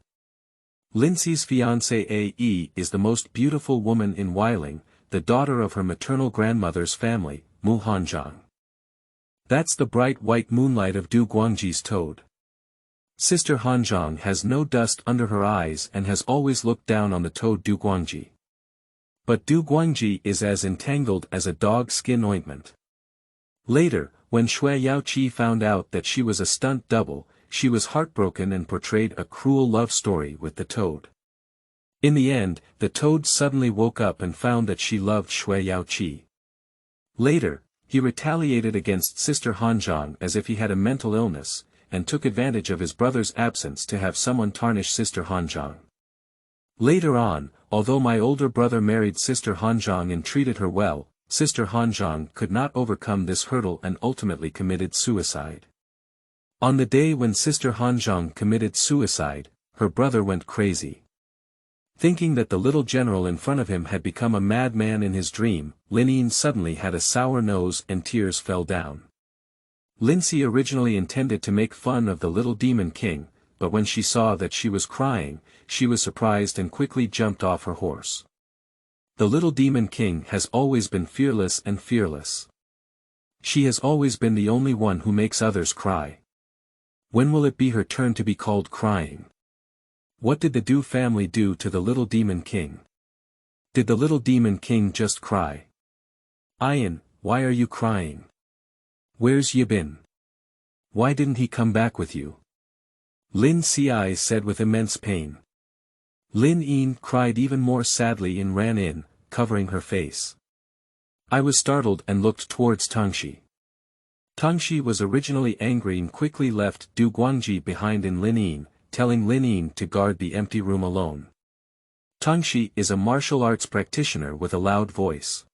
Lincy's fiancée A.E. is the most beautiful woman in Weiling, the daughter of her maternal grandmother's family, Mu Hanzhang. That's the bright white moonlight of Du Guangji's toad. Sister Hengyang has no dust under her eyes and has always looked down on the toad Du Guangji. But Du Guangji is as entangled as a dog skin ointment. Later, when Shui Yaoqi found out that she was a stunt double, she was heartbroken and portrayed a cruel love story with the toad. In the end, the toad suddenly woke up and found that she loved Shui Yaoqi. Later, he retaliated against Sister Hengyang as if he had a mental illness, and took advantage of his brother's absence to have someone tarnish Sister Hengyang. Later on, although my older brother married Sister Hengyang and treated her well, Sister Hengyang could not overcome this hurdle and ultimately committed suicide. On the day when Sister Hengyang committed suicide, her brother went crazy. Thinking that the little general in front of him had become a madman in his dream, Linyin suddenly had a sour nose and tears fell down. Lindsay originally intended to make fun of the little Demon King, but when she saw that she was crying, she was surprised and quickly jumped off her horse. The little Demon King has always been fearless and fearless. She has always been the only one who makes others cry. When will it be her turn to be called crying? What did the Du family do to the little Demon King? Did the little Demon King just cry? Ian, why are you crying? Where's you been? Why didn't he come back with you? Lin Ci said with immense pain. Lin Yin cried even more sadly and ran in, covering her face. I was startled and looked towards Tangxi. Tangxi was originally angry and quickly left Du Guangji behind in Linyin, telling Linyin to guard the empty room alone. Tangxi is a martial arts practitioner with a loud voice.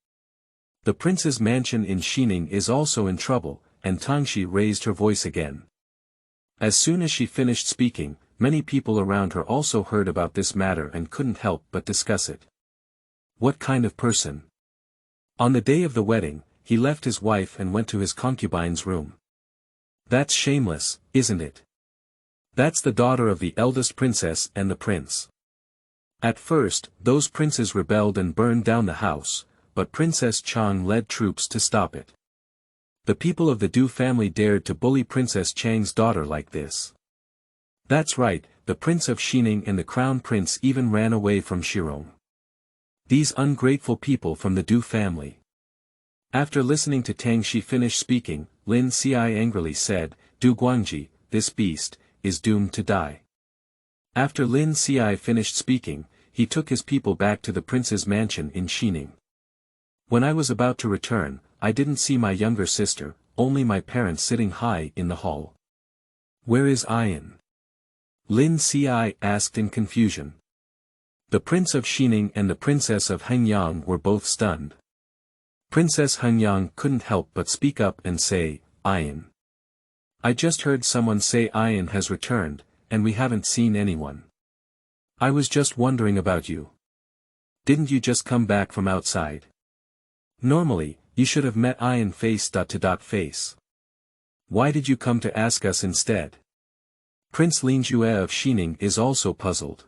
The prince's mansion in Xining is also in trouble, and Tangxi raised her voice again. As soon as she finished speaking, many people around her also heard about this matter and couldn't help but discuss it. What kind of person? On the day of the wedding, he left his wife and went to his concubine's room. That's shameless, isn't it? That's the daughter of the eldest princess and the prince. At first, those princes rebelled and burned down the house, but Princess Chang led troops to stop it. The people of the Du family dared to bully Princess Chang's daughter like this. That's right, the Prince of Xining and the Crown Prince even ran away from Shirong. These ungrateful people from the Du family. After listening to Tangxi finish speaking, Lin Ci angrily said, Du Guangji, this beast, is doomed to die. After Lin Ci finished speaking, he took his people back to the prince's mansion in Xining. When I was about to return, I didn't see my younger sister, only my parents sitting high in the hall. Where is Ian? Lin Ci asked in confusion. The Prince of Xining and the Princess of Hengyang were both stunned. Princess Hengyang couldn't help but speak up and say, Ian. I just heard someone say Ian has returned, and we haven't seen anyone. I was just wondering about you. Didn't you just come back from outside? Normally, you should have met Ian face to face. Why did you come to ask us instead? Prince Linjue of Xining is also puzzled.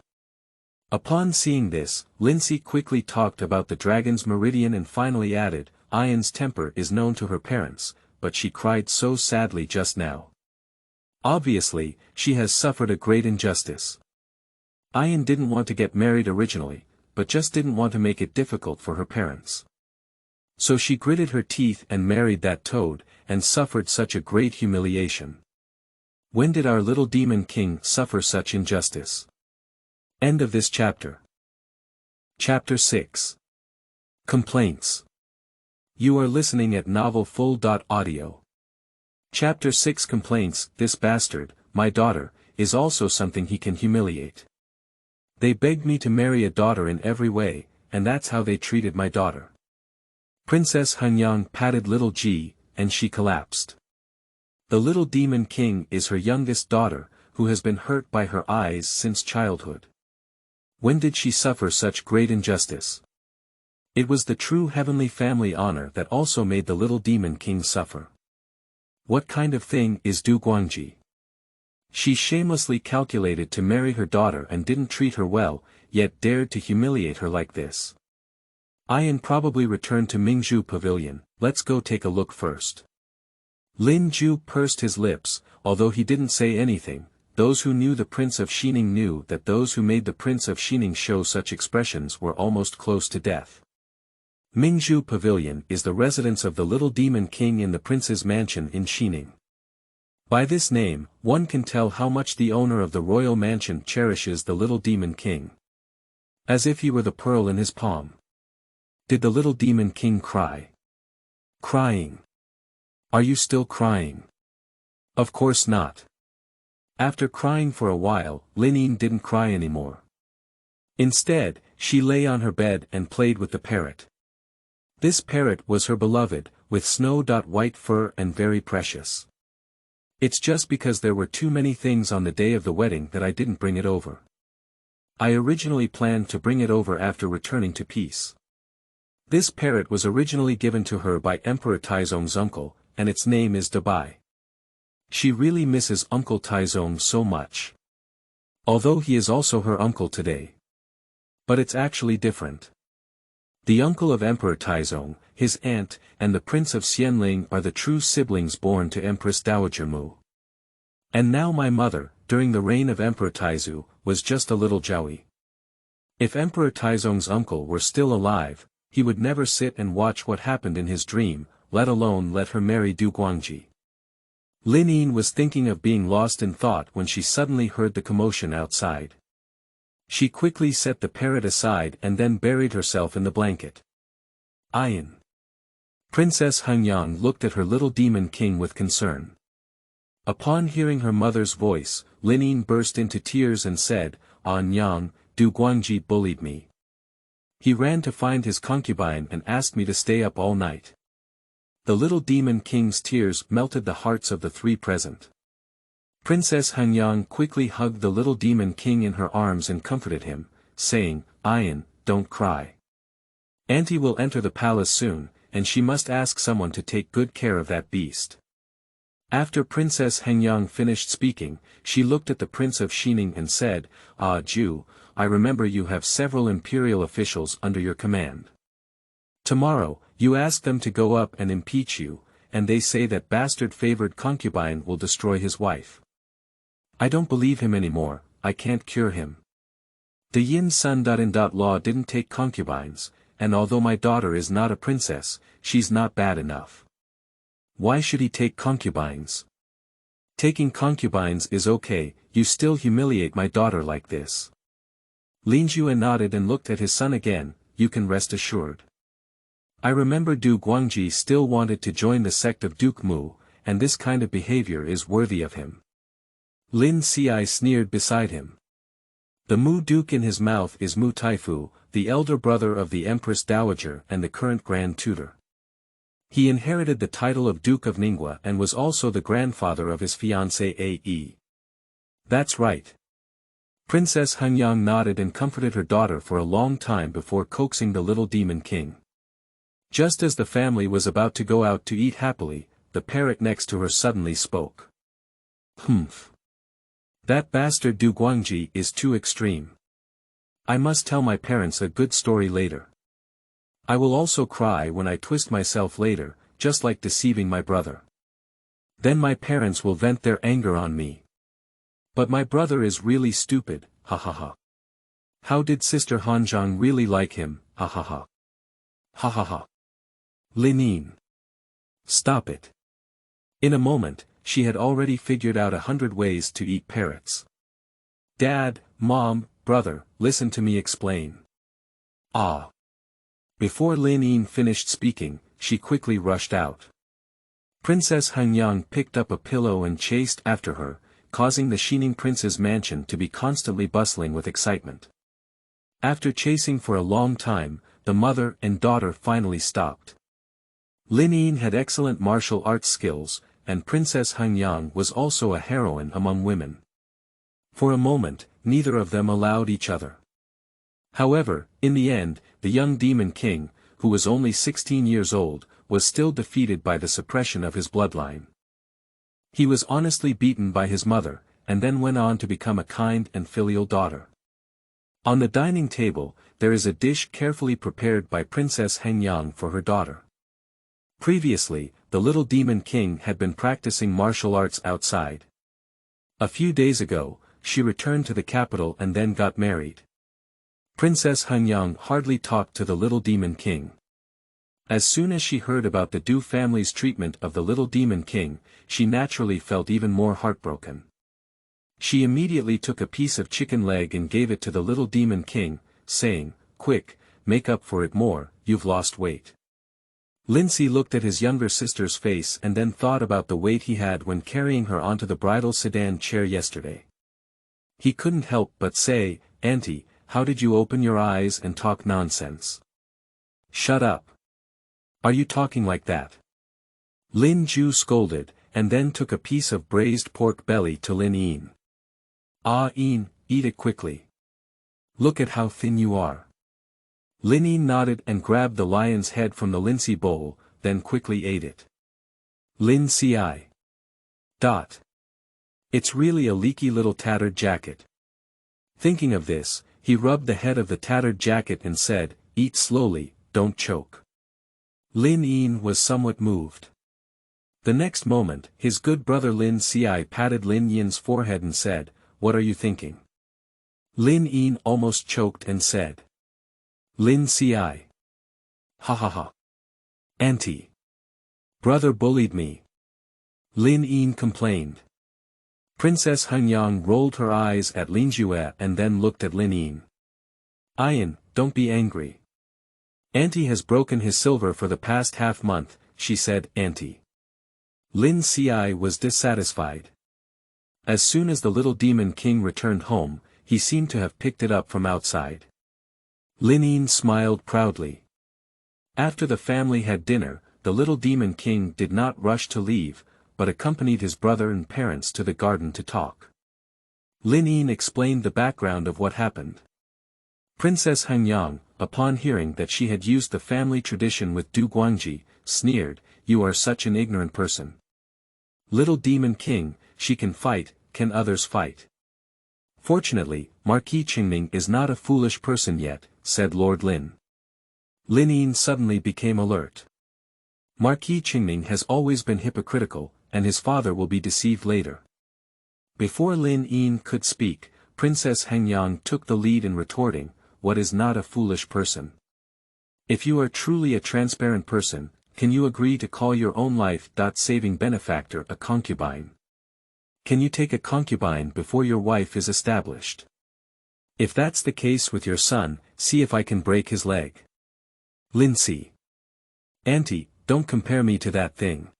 Upon seeing this, Lindsay quickly talked about the dragon's meridian and finally added, Ian's temper is known to her parents, but she cried so sadly just now. Obviously, she has suffered a great injustice. Ian didn't want to get married originally, but just didn't want to make it difficult for her parents. So she gritted her teeth and married that toad, and suffered such a great humiliation. When did our little Demon King suffer such injustice? End of this chapter. Chapter 6. Complaints. You are listening at novelfull.audio. Chapter 6 Complaints. This bastard, my daughter, is also something he can humiliate. They begged me to marry a daughter in every way, and that's how they treated my daughter. Princess Hengyang patted little Ji, and she collapsed. The little Demon King is her youngest daughter, who has been hurt by her eyes since childhood. When did she suffer such great injustice? It was the true heavenly family honor that also made the little Demon King suffer. What kind of thing is Du Guangji? She shamelessly calculated to marry her daughter and didn't treat her well, yet dared to humiliate her like this. Ian probably returned to Mingzhu Pavilion. Let's go take a look first. Lin Ju pursed his lips, although he didn't say anything. Those who knew the Prince of Xining knew that those who made the Prince of Xining show such expressions were almost close to death. Mingzhu Pavilion is the residence of the little Demon King in the Prince's mansion in Xining. By this name, one can tell how much the owner of the royal mansion cherishes the little Demon King. As if he were the pearl in his palm. Did the little Demon King cry? Crying. Are you still crying? Of course not. After crying for a while, Linyin didn't cry anymore. Instead, she lay on her bed and played with the parrot. This parrot was her beloved, with snow-white fur and very precious. It's just because there were too many things on the day of the wedding that I didn't bring it over. I originally planned to bring it over after returning to peace. This parrot was originally given to her by Emperor Taizong's uncle, and its name is Dabai. She really misses Uncle Taizong so much. Although he is also her uncle today. But it's actually different. The uncle of Emperor Taizong, his aunt, and the Prince of Xianling are the true siblings born to Empress Dowager Mu. And now my mother, during the reign of Emperor Taizu, was just a little Zhaoyi. If Emperor Taizong's uncle were still alive, he would never sit and watch what happened in his dream, let alone let her marry Du Guangji. Linyin was thinking of being lost in thought when she suddenly heard the commotion outside. She quickly set the parrot aside and then buried herself in the blanket. Ian. Princess Hengyang looked at her little Demon King with concern. Upon hearing her mother's voice, Linyin burst into tears and said, "Ah Nyang, Du Guangji bullied me. He ran to find his concubine and asked me to stay up all night." The little Demon King's tears melted the hearts of the three present. Princess Hengyang quickly hugged the little Demon King in her arms and comforted him, saying, "Ian, don't cry. Auntie will enter the palace soon, and she must ask someone to take good care of that beast." After Princess Hengyang finished speaking, she looked at the Prince of Xining and said, "Ah Ju, I remember you have several imperial officials under your command. Tomorrow, you ask them to go up and impeach you, and they say that bastard-favored concubine will destroy his wife. I don't believe him anymore, I can't cure him. The Yin Sun.in.law didn't take concubines, and although my daughter is not a princess, she's not bad enough. Why should he take concubines? Taking concubines is okay, you still humiliate my daughter like this." Lin Jue nodded and looked at his son again, "You can rest assured. I remember Du Guangji still wanted to join the sect of Duke Mu, and this kind of behavior is worthy of him." Lin Ci sneered beside him. The Mu Duke in his mouth is Mu Taifu, the elder brother of the Empress Dowager and the current Grand Tutor. He inherited the title of Duke of Ningwa and was also the grandfather of his fiancée A.E. That's right. Princess Hengyang nodded and comforted her daughter for a long time before coaxing the little Demon King. Just as the family was about to go out to eat happily, the parrot next to her suddenly spoke. "Humph. That bastard Du Guangji is too extreme. I must tell my parents a good story later. I will also cry when I twist myself later, just like deceiving my brother. Then my parents will vent their anger on me. But my brother is really stupid, ha ha ha. How did Sister Hanzhang really like him, ha ha ha. Ha ha ha. Linyin. Stop it." In a moment, she had already figured out 100 ways to eat parrots. "Dad, Mom, brother, listen to me explain." "Ah." Before Linyin finished speaking, she quickly rushed out. Princess Hengyang picked up a pillow and chased after her, causing the Xining prince's mansion to be constantly bustling with excitement. After chasing for a long time, the mother and daughter finally stopped. Linyin had excellent martial arts skills, and Princess Hengyang was also a heroine among women. For a moment, neither of them allowed each other. However, in the end, the young Demon King, who was only 16 years old, was still defeated by the suppression of his bloodline. He was honestly beaten by his mother, and then went on to become a kind and filial daughter. On the dining table, there is a dish carefully prepared by Princess Hengyang for her daughter. Previously, the little Demon King had been practicing martial arts outside. A few days ago, she returned to the capital and then got married. Princess Hengyang hardly talked to the little Demon King. As soon as she heard about the Du family's treatment of the little Demon King, she naturally felt even more heartbroken. She immediately took a piece of chicken leg and gave it to the little Demon King, saying, "Quick, make up for it more, you've lost weight." Linyin looked at his younger sister's face and then thought about the weight he had when carrying her onto the bridal sedan chair yesterday. He couldn't help but say, "Auntie, how did you open your eyes and talk nonsense?" "Shut up. Are you talking like that?" Lin Ju scolded, and then took a piece of braised pork belly to Linyin. "Ah, Yin, eat it quickly. Look at how thin you are." Linyin nodded and grabbed the lion's head from the Linyin bowl, then quickly ate it. Lin Ci. It's really a leaky little tattered jacket. Thinking of this, he rubbed the head of the tattered jacket and said, "Eat slowly, don't choke." Linyin was somewhat moved. The next moment, his good brother Lin Ci patted Linyin's forehead and said, "What are you thinking?" Linyin almost choked and said, "Lin Ci. Ha ha ha. Auntie. Brother bullied me." Linyin complained. Princess Hengyang rolled her eyes at Linjue and then looked at Linyin. "Ayan, don't be angry. Auntie has broken his silver for the past half-month," she said. "Auntie." Lin Ci was dissatisfied. As soon as the little Demon King returned home, he seemed to have picked it up from outside. Linyin smiled proudly. After the family had dinner, the little Demon King did not rush to leave, but accompanied his brother and parents to the garden to talk. Linyin explained the background of what happened. Princess Hengyang, upon hearing that she had used the family tradition with Du Guangji, sneered, "You are such an ignorant person. Little Demon King, she can fight, can others fight?" "Fortunately, Marquis Chengning is not a foolish person yet," said Lord Lin. Linyin suddenly became alert. Marquis Chengning has always been hypocritical, and his father will be deceived later. Before Linyin could speak, Princess Hengyang took the lead in retorting, "What is not a foolish person? If you are truly a transparent person, can you agree to call your own life-saving benefactor a concubine? Can you take a concubine before your wife is established? If that's the case with your son, see if I can break his leg." Linyin. "Auntie, don't compare me to that thing."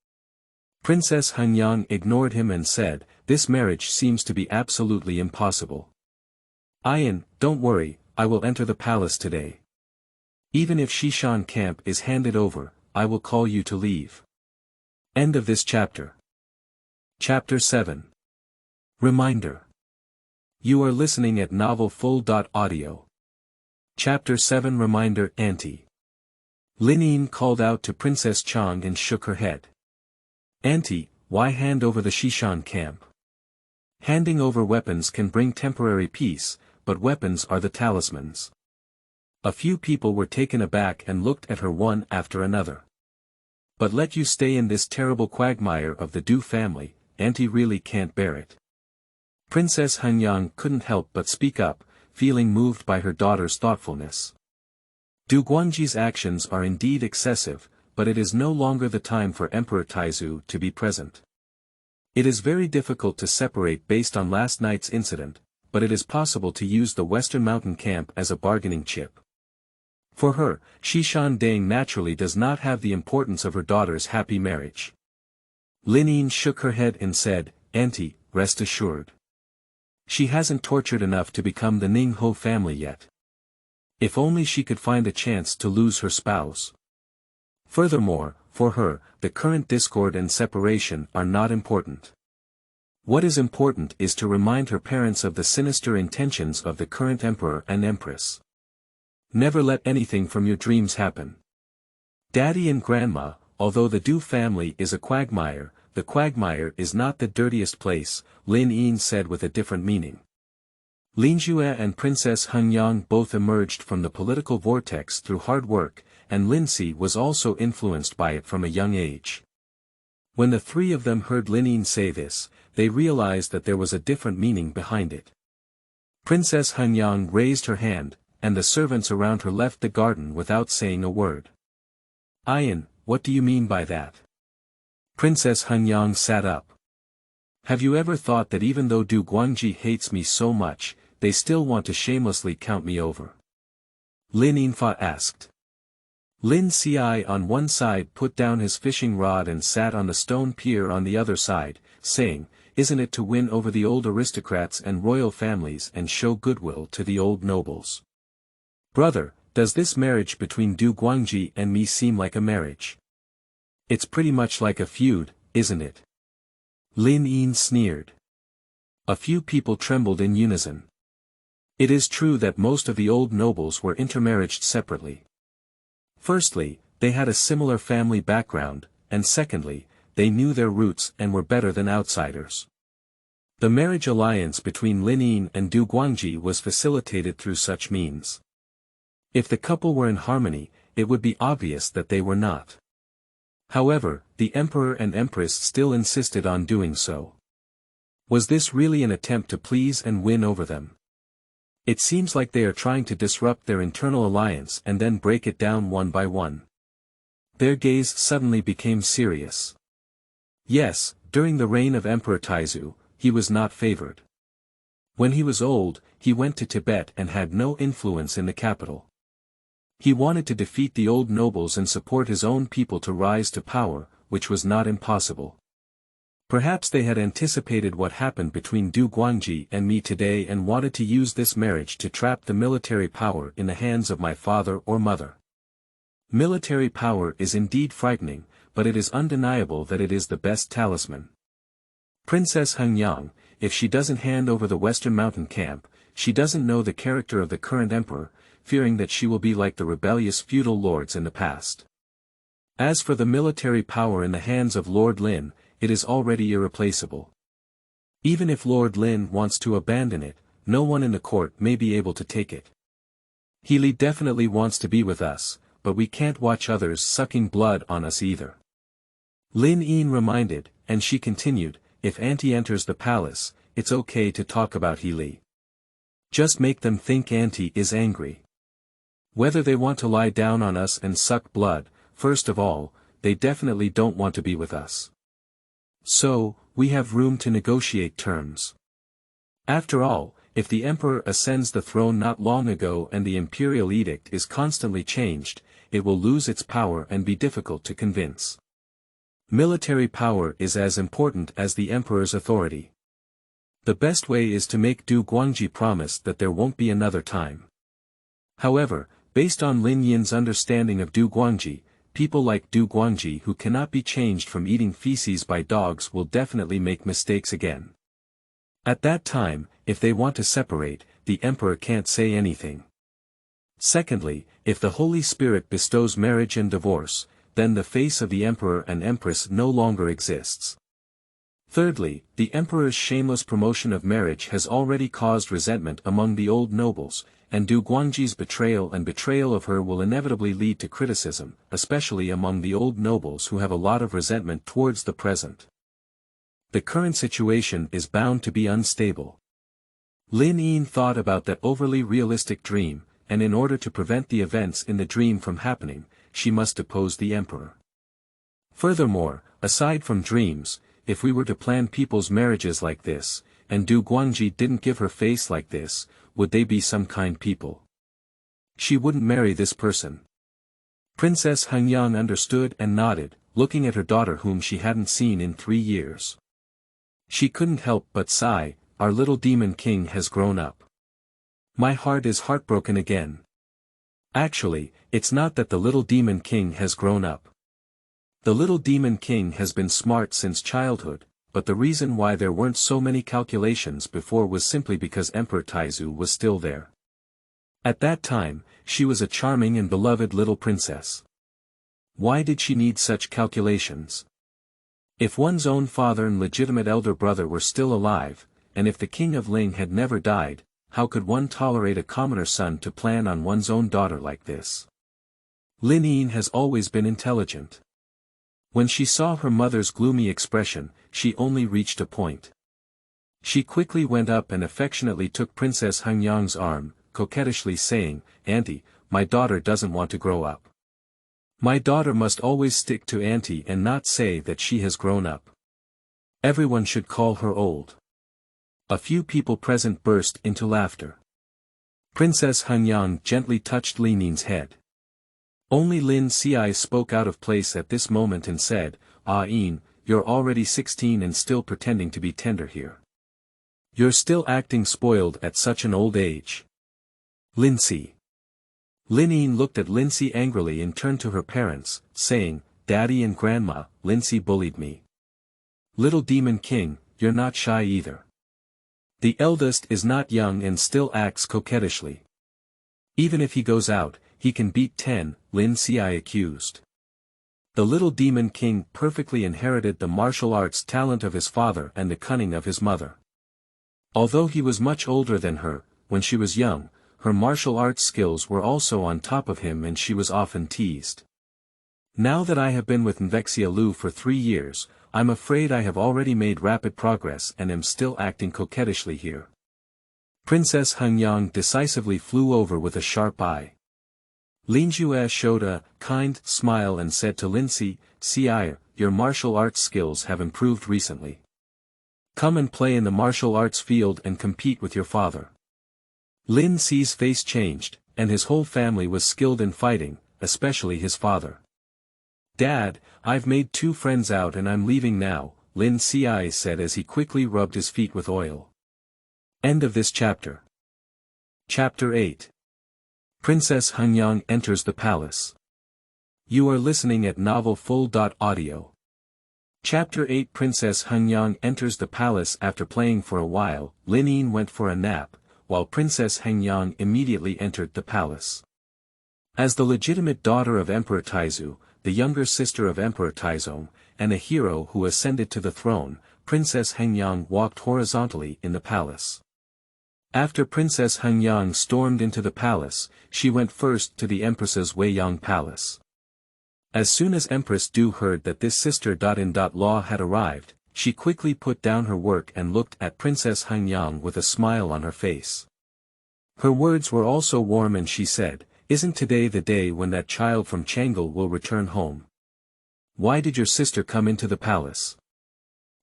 Princess Hengyang ignored him and said, "This marriage seems to be absolutely impossible. Ayan, don't worry, I will enter the palace today. Even if Xishan camp is handed over, I will call you to leave." End of this chapter. Chapter 7. Reminder. You are listening at novelfull.audio. Chapter 7 Reminder. Auntie. Linyin called out to Princess Chang and shook her head. "Auntie, why hand over the Xishan camp? Handing over weapons can bring temporary peace, but weapons are the talismans." A few people were taken aback and looked at her one after another. "But let you stay in this terrible quagmire of the Du family, Auntie really can't bear it." Princess Hengyang couldn't help but speak up, feeling moved by her daughter's thoughtfulness. Du Guangji's actions are indeed excessive, but it is no longer the time for Emperor Taizu to be present. It is very difficult to separate based on last night's incident, but it is possible to use the Western Mountain camp as a bargaining chip. For her, Xishan Dang naturally does not have the importance of her daughter's happy marriage. Linyin shook her head and said, "Auntie, rest assured. She hasn't tortured enough to become the Ning Ho family yet. If only she could find a chance to lose her spouse. Furthermore, for her, the current discord and separation are not important. What is important is to remind her parents of the sinister intentions of the current emperor and empress. Never let anything from your dreams happen. Daddy and Grandma, although the Du family is a quagmire, the quagmire is not the dirtiest place," Linyin said with a different meaning. Linjue and Princess Hengyang both emerged from the political vortex through hard work, and Linyin was also influenced by it from a young age. When the three of them heard Linyin say this, they realized that there was a different meaning behind it. Princess Hengyang raised her hand, and the servants around her left the garden without saying a word. "Ian, what do you mean by that?" Princess Hengyang sat up. "Have you ever thought that even though Du Guangji hates me so much, they still want to shamelessly count me over?" Linyin asked. Lin Ci on one side put down his fishing rod and sat on the stone pier on the other side, saying, "Isn't it to win over the old aristocrats and royal families and show goodwill to the old nobles? Brother, does this marriage between Du Guangji and me seem like a marriage? It's pretty much like a feud, isn't it?" Linyin sneered. A few people trembled in unison. It is true that most of the old nobles were intermarriaged separately. Firstly, they had a similar family background, and secondly, they knew their roots and were better than outsiders. The marriage alliance between Linyin and Du Guangji was facilitated through such means. If the couple were in harmony, it would be obvious that they were not. However, the emperor and empress still insisted on doing so. Was this really an attempt to please and win over them? It seems like they are trying to disrupt their internal alliance and then break it down one by one. Their gaze suddenly became serious. Yes, during the reign of Emperor Taizu, he was not favored. When he was old, he went to Tibet and had no influence in the capital. He wanted to defeat the old nobles and support his own people to rise to power, which was not impossible. Perhaps they had anticipated what happened between Du Guangji and me today and wanted to use this marriage to trap the military power in the hands of my father or mother. Military power is indeed frightening, but it is undeniable that it is the best talisman. Princess Hengyang, if she doesn't hand over the Western Mountain camp, she doesn't know the character of the current emperor, fearing that she will be like the rebellious feudal lords in the past. As for the military power in the hands of Lord Lin, it is already irreplaceable. Even if Lord Lin wants to abandon it, no one in the court may be able to take it. He definitely wants to be with us, but we can't watch others sucking blood on us either. Linyin reminded, and she continued, "If Auntie enters the palace, it's okay to talk about He. Just make them think Auntie is angry. Whether they want to lie down on us and suck blood, first of all, they definitely don't want to be with us. So, we have room to negotiate terms. After all, if the emperor ascends the throne not long ago and the imperial edict is constantly changed, it will lose its power and be difficult to convince. Military power is as important as the emperor's authority. The best way is to make Du Guangji promise that there won't be another time." However, based on Linyin's understanding of Du Guangji, people like Du Guangji who cannot be changed from eating feces by dogs will definitely make mistakes again. At that time, if they want to separate, the emperor can't say anything. Secondly, if the Holy Spirit bestows marriage and divorce, then the face of the emperor and empress no longer exists. Thirdly, the emperor's shameless promotion of marriage has already caused resentment among the old nobles, and Du Guangji's betrayal of her will inevitably lead to criticism, especially among the old nobles who have a lot of resentment towards the present. The current situation is bound to be unstable. Linyin thought about that overly realistic dream, and in order to prevent the events in the dream from happening, she must depose the emperor. Furthermore, aside from dreams, if we were to plan people's marriages like this, and Du Guangji didn't give her face like this, would they be some kind people? She wouldn't marry this person. Princess Hengyang understood and nodded, looking at her daughter whom she hadn't seen in 3 years. She couldn't help but sigh, "Our little Demon King has grown up. My heart is heartbroken again." Actually, it's not that the little Demon King has grown up. The little Demon King has been smart since childhood, but the reason why there weren't so many calculations before was simply because Emperor Taizu was still there. At that time, she was a charming and beloved little princess. Why did she need such calculations? If one's own father and legitimate elder brother were still alive, and if the King of Ling had never died, how could one tolerate a commoner son to plan on one's own daughter like this? Linyin has always been intelligent. When she saw her mother's gloomy expression, she only reached a point. She quickly went up and affectionately took Princess Hengyang's arm, coquettishly saying, "Auntie, my daughter doesn't want to grow up. My daughter must always stick to auntie and not say that she has grown up. Everyone should call her old." A few people present burst into laughter. Princess Hengyang gently touched Linin's head. Only Lin Ci spoke out of place at this moment and said, "Ah Yin, you're already 16 and still pretending to be tender here. You're still acting spoiled at such an old age." Linci. Linyin looked at Linci angrily and turned to her parents, saying, "Daddy and Grandma, Linci bullied me. Little Demon King, you're not shy either. The eldest is not young and still acts coquettishly. Even if he goes out, he can beat 10, Lin Ci accused. The little Demon King perfectly inherited the martial arts talent of his father and the cunning of his mother. Although he was much older than her, when she was young, her martial arts skills were also on top of him and she was often teased. Now that I have been with Nvexia Lu for 3 years, I'm afraid I have already made rapid progress and am still acting coquettishly here." Princess Hengyang decisively flew over with a sharp eye. Lin Jue showed a kind smile and said to Linci, "Ci, your martial arts skills have improved recently. Come and play in the martial arts field and compete with your father." Lin Ci's face changed, and his whole family was skilled in fighting, especially his father. "Dad, I've made 2 friends out and I'm leaving now," Lin Ci said as he quickly rubbed his feet with oil. End of this chapter. Chapter 8. Princess Hengyang enters the palace. You are listening at novelfull.audio. Chapter 8. Princess Hengyang enters the palace. After playing for a while, Linyin went for a nap, while Princess Hengyang immediately entered the palace. As the legitimate daughter of Emperor Taizu, the younger sister of Emperor Taizong, and a hero who ascended to the throne, Princess Hengyang walked horizontally in the palace. After Princess Hengyang stormed into the palace, she went first to the Empress's Weiyang palace. As soon as Empress Du heard that this sister-in-law had arrived, she quickly put down her work and looked at Princess Hengyang with a smile on her face. Her words were also warm and she said, "Isn't today the day when that child from Chengning will return home? Why did your sister come into the palace?"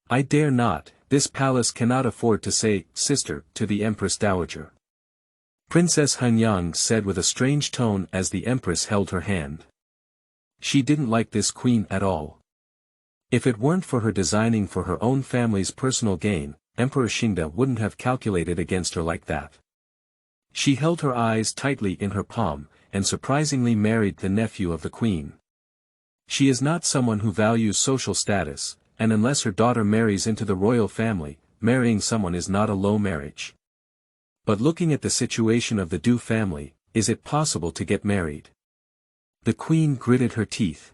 "I dare not, this palace cannot afford to say, sister, to the Empress Dowager," Princess Hengyang said with a strange tone as the Empress held her hand. She didn't like this queen at all. If it weren't for her designing for her own family's personal gain, Emperor Xingde wouldn't have calculated against her like that. She held her eyes tightly in her palm, and surprisingly married the nephew of the queen. She is not someone who values social status, and unless her daughter marries into the royal family, marrying someone is not a low marriage. But looking at the situation of the Du family, is it possible to get married? The queen gritted her teeth.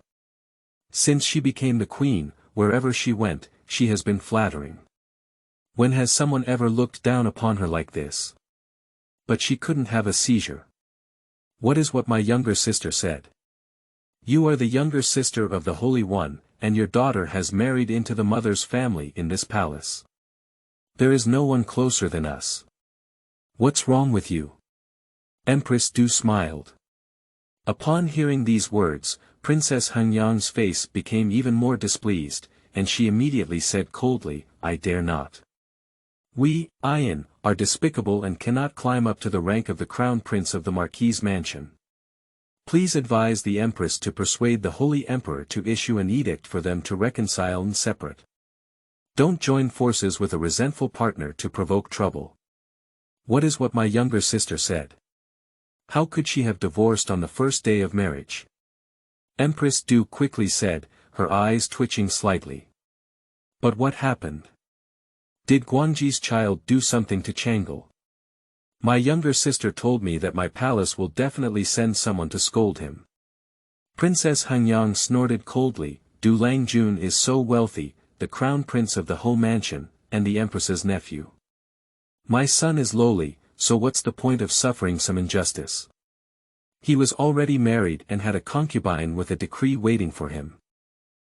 Since she became the queen, wherever she went, she has been flattering. When has someone ever looked down upon her like this? But she couldn't have a seizure. What is what my younger sister said? You are the younger sister of the Holy One, and your daughter has married into the mother's family in this palace. There is no one closer than us. What's wrong with you? Empress Du smiled. Upon hearing these words, Princess Hengyang's face became even more displeased, and she immediately said coldly, "I dare not. We, Ayan, are despicable and cannot climb up to the rank of the crown prince of the Marquis' mansion. Please advise the Empress to persuade the Holy Emperor to issue an edict for them to reconcile and separate. Don't join forces with a resentful partner to provoke trouble." What is what my younger sister said? How could she have divorced on the first day of marriage? Empress Du quickly said, her eyes twitching slightly. But what happened? Did Guangji's child do something to Chang'e? My younger sister told me that my palace will definitely send someone to scold him. Princess Hengyang snorted coldly, Du Langjun is so wealthy, the crown prince of the whole mansion, and the empress's nephew. My son is lowly, so what's the point of suffering some injustice? He was already married and had a concubine with a decree waiting for him.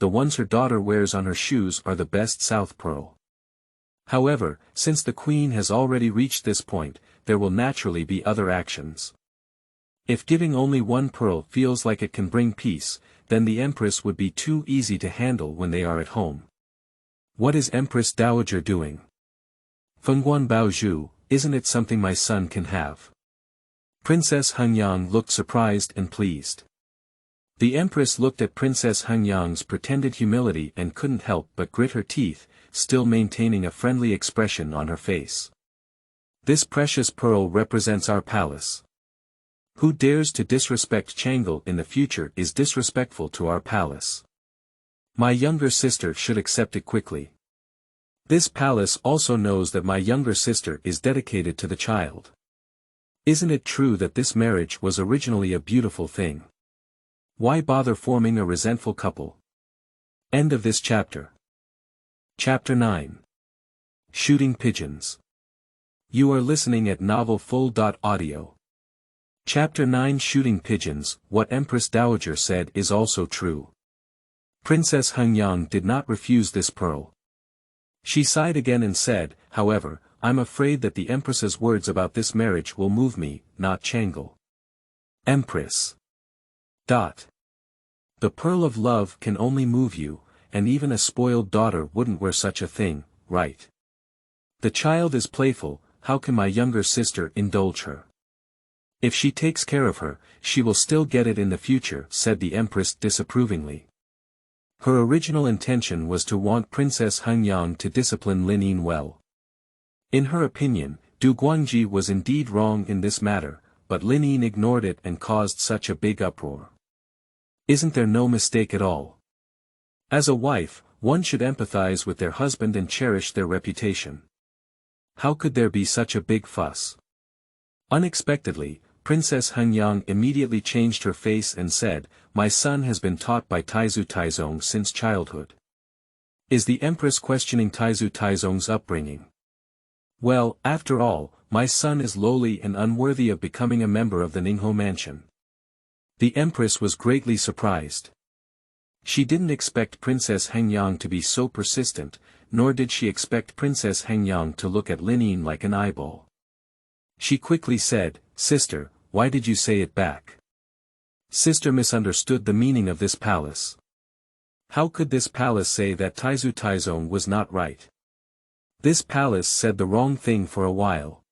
the ones her daughter wears on her shoes are the best south pearl. However, since the queen has already reached this point, there will naturally be other actions. If giving only one pearl feels like it can bring peace, then the empress would be too easy to handle when they are at home. What is Empress Dowager doing? Fengguan Baozhu, isn't it something my son can have? Princess Hengyang looked surprised and pleased. The empress looked at Princess Hengyang's pretended humility and couldn't help but grit her teeth, still maintaining a friendly expression on her face. This precious pearl represents our palace. Who dares to disrespect Chang'e in the future is disrespectful to our palace. My younger sister should accept it quickly. This palace also knows that my younger sister is dedicated to the child. Isn't it true that this marriage was originally a beautiful thing? Why bother forming a resentful couple? End of this chapter. Chapter 9. Shooting Pigeons. You are listening at novelfull.audio. Chapter 9 Shooting Pigeons. What Empress Dowager said is also true. Princess Hengyang did not refuse this pearl. She sighed again and said, however, I'm afraid that the Empress's words about this marriage will move me, not Chang'e. Empress. The pearl of love can only move you, and even a spoiled daughter wouldn't wear such a thing, right? The child is playful, how can my younger sister indulge her? If she takes care of her, she will still get it in the future, said the Empress disapprovingly. Her original intention was to want Princess Hengyang to discipline Linyin well. In her opinion, Du Guangji was indeed wrong in this matter, but Linyin ignored it and caused such a big uproar. Isn't there no mistake at all? As a wife, one should empathize with their husband and cherish their reputation. How could there be such a big fuss? Unexpectedly, Princess Hengyang immediately changed her face and said, my son has been taught by Taizu Taizong since childhood. Is the Empress questioning Taizu Taizong's upbringing? Well, after all, my son is lowly and unworthy of becoming a member of the Ningho mansion. The Empress was greatly surprised. She didn't expect Princess Hengyang to be so persistent, nor did she expect Princess Hengyang to look at Linyin like an eyeball. She quickly said, sister, why did you say it back? Sister misunderstood the meaning of this palace. How could this palace say that Taizu Taizong was not right? This palace said the wrong thing for a while.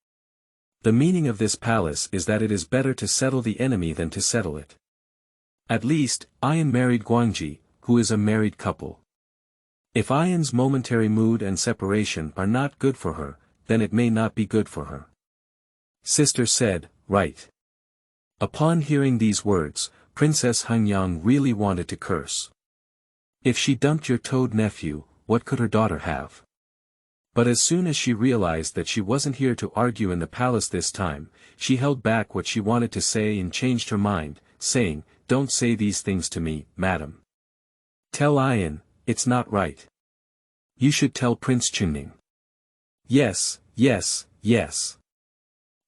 The meaning of this palace is that it is better to settle the enemy than to settle it. At least, Ayan married Guangji, who is a married couple. If Ayan's momentary mood and separation are not good for her, then it may not be good for her. Sister said, right. Upon hearing these words, Princess Hengyang really wanted to curse. If she dumped your toad nephew, what could her daughter have? But as soon as she realized that she wasn't here to argue in the palace this time, she held back what she wanted to say and changed her mind, saying, don't say these things to me, madam. Tell Ayan, it's not right. You should tell Prince Chengning. Yes, yes, yes.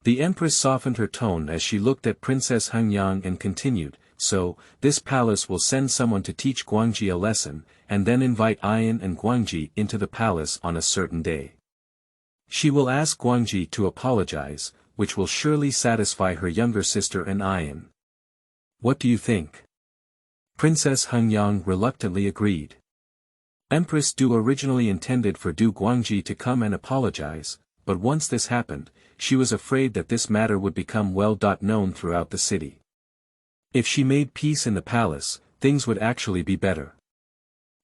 The Empress softened her tone as she looked at Princess Hengyang and continued, so, this palace will send someone to teach Guangji a lesson, and then invite Ayan and Guangji into the palace on a certain day. She will ask Guangji to apologize, which will surely satisfy her younger sister and Ayan. What do you think? Princess Hengyang reluctantly agreed. Empress Du originally intended for Du Guangji to come and apologize, but once this happened, she was afraid that this matter would become well known throughout the city. If she made peace in the palace, things would actually be better.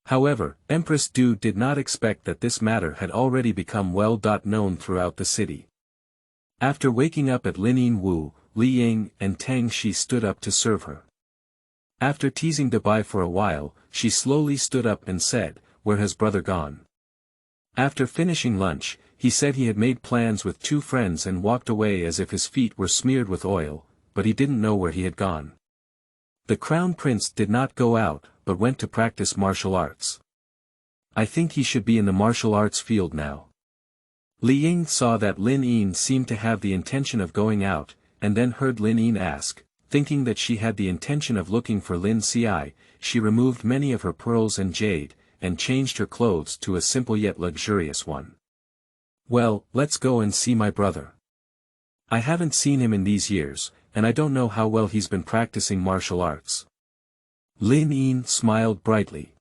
However, Empress Du did not expect that this matter had already become well known throughout the city. After waking up at Linyin Wu, Li Ying and Tang she stood up to serve her. After teasing Dabai for a while, she slowly stood up and said, where has brother gone? After finishing lunch, he said he had made plans with 2 friends and walked away as if his feet were smeared with oil, but he didn't know where he had gone. The Crown Prince did not go out, but went to practice martial arts. I think he should be in the martial arts field now. Li Ying saw that Linyin seemed to have the intention of going out, and then heard Linyin ask, thinking that she had the intention of looking for Lin Si, she removed many of her pearls and jade, and changed her clothes to a simple yet luxurious one. Well, let's go and see my brother. I haven't seen him in these years, and I don't know how well he's been practicing martial arts. Linyin smiled brightly.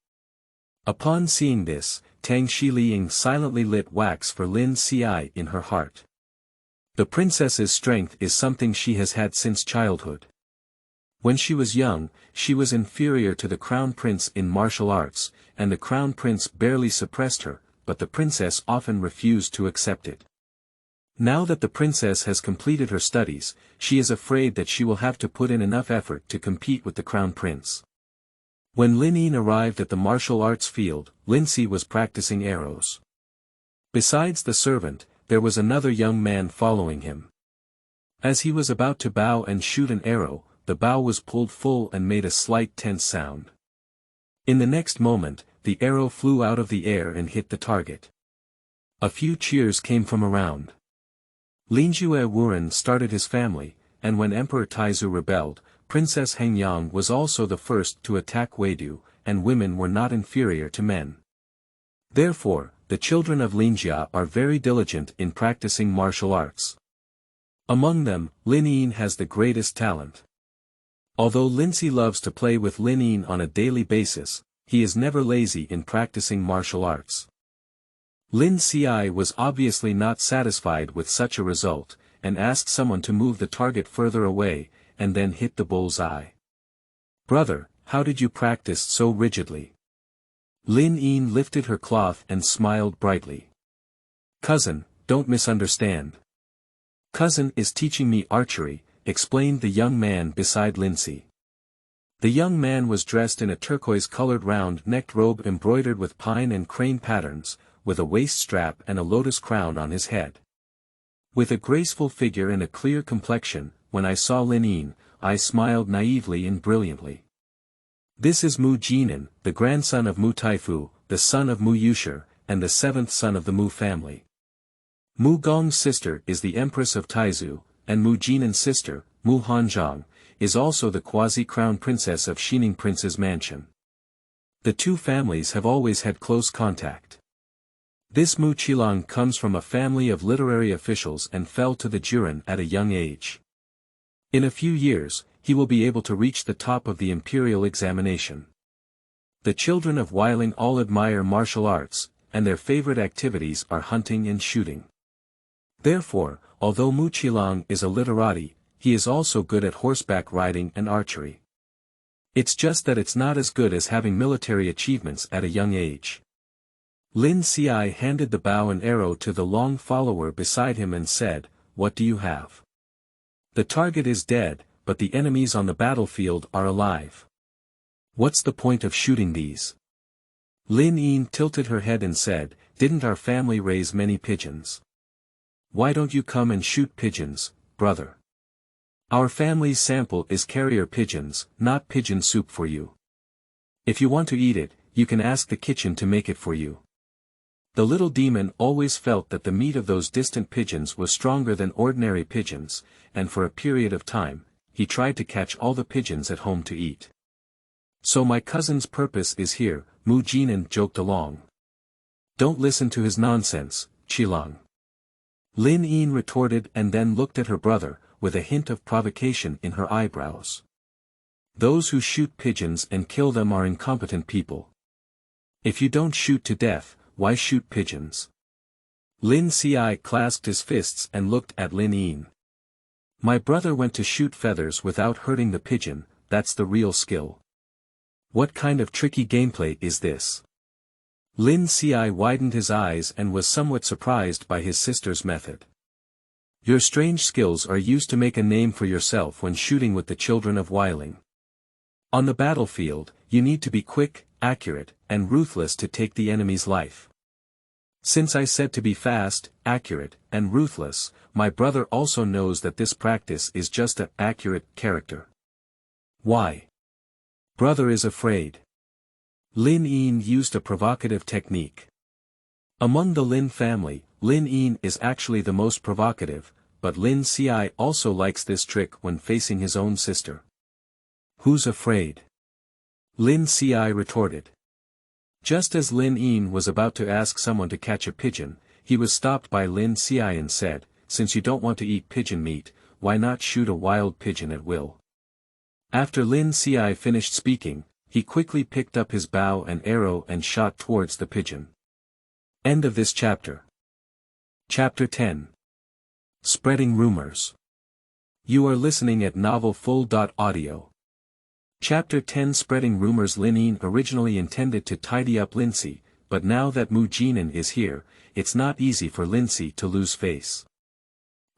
Upon seeing this, Tang Shiliying silently lit wax for Lin Si in her heart. The princess's strength is something she has had since childhood. When she was young, she was inferior to the crown prince in martial arts, and the crown prince barely suppressed her, but the princess often refused to accept it. Now that the princess has completed her studies, she is afraid that she will have to put in enough effort to compete with the crown prince. When Linyin arrived at the martial arts field, Linsi was practicing arrows. Besides the servant, there was another young man following him. As he was about to bow and shoot an arrow, the bow was pulled full and made a slight tense sound. In the next moment, the arrow flew out of the air and hit the target. A few cheers came from around. Linjue Wuren started his family, and when Emperor Taizu rebelled, Princess Hengyang was also the first to attack Weidu, and women were not inferior to men. Therefore, the children of Linjia are very diligent in practicing martial arts. Among them, Linyin has the greatest talent. Although Linsi loves to play with Linyin on a daily basis, he is never lazy in practicing martial arts. Lin Si was obviously not satisfied with such a result, and asked someone to move the target further away, and then hit the bull's eye. "Brother, how did you practice so rigidly?" Linyin lifted her cloth and smiled brightly. "Cousin, don't misunderstand. Cousin is teaching me archery," explained the young man beside Linsi. The young man was dressed in a turquoise-colored round-necked robe embroidered with pine and crane patterns, with a waist strap and a lotus crown on his head. With a graceful figure and a clear complexion, when I saw Linyin, I smiled naively and brilliantly. "This is Mu Jinan, the grandson of Mu Taifu, the son of Mu Yushir, and the seventh son of the Mu family. Mu Gong's sister is the empress of Taizu, and Mu Jinan's sister, Mu Hanzhong, is also the quasi-crown princess of Xining Prince's mansion. The two families have always had close contact. This Mu Qilang comes from a family of literary officials and fell to the Juran at a young age. In a few years, he will be able to reach the top of the imperial examination. The children of Weiling all admire martial arts, and their favorite activities are hunting and shooting. Therefore, although Mu Qilang is a literati, he is also good at horseback riding and archery. It's just that it's not as good as having military achievements at a young age." Lin Si handed the bow and arrow to the long follower beside him and said, "What do you have?" "The target is dead, but the enemies on the battlefield are alive. What's the point of shooting these?" Linyin tilted her head and said, "Didn't our family raise many pigeons? Why don't you come and shoot pigeons, brother? Our family's sample is carrier pigeons, not pigeon soup for you. If you want to eat it, you can ask the kitchen to make it for you." The little demon always felt that the meat of those distant pigeons was stronger than ordinary pigeons, and for a period of time, he tried to catch all the pigeons at home to eat. "So my cousin's purpose is here," Mu Jinan joked along. "Don't listen to his nonsense, Qilang." Linyin retorted and then looked at her brother, with a hint of provocation in her eyebrows. "Those who shoot pigeons and kill them are incompetent people. If you don't shoot to death, why shoot pigeons?" Lin Si clasped his fists and looked at Linyin. "My brother went to shoot feathers without hurting the pigeon, that's the real skill. What kind of tricky gameplay is this?" Lin Si widened his eyes and was somewhat surprised by his sister's method. "Your strange skills are used to make a name for yourself when shooting with the children of Weiling. On the battlefield, you need to be quick, accurate, and ruthless to take the enemy's life. Since I said to be fast, accurate, and ruthless, my brother also knows that this practice is just an accurate character. Why? Brother is afraid." Linyin used a provocative technique. Among the Lin family, Linyin is actually the most provocative, but Lin Ci also likes this trick when facing his own sister. Who's afraid? Lin Ci retorted. Just as Linyin was about to ask someone to catch a pigeon, he was stopped by Lin Ci and said, "Since you don't want to eat pigeon meat, why not shoot a wild pigeon at will?" After Lin Ci finished speaking, he quickly picked up his bow and arrow and shot towards the pigeon. End of this chapter. Chapter 10. Spreading Rumors. You are listening at novelfull.audio. Chapter 10. Spreading Rumors. Linyin originally intended to tidy up Lincy, but now that Mu Jinan is here, it's not easy for Lincy to lose face.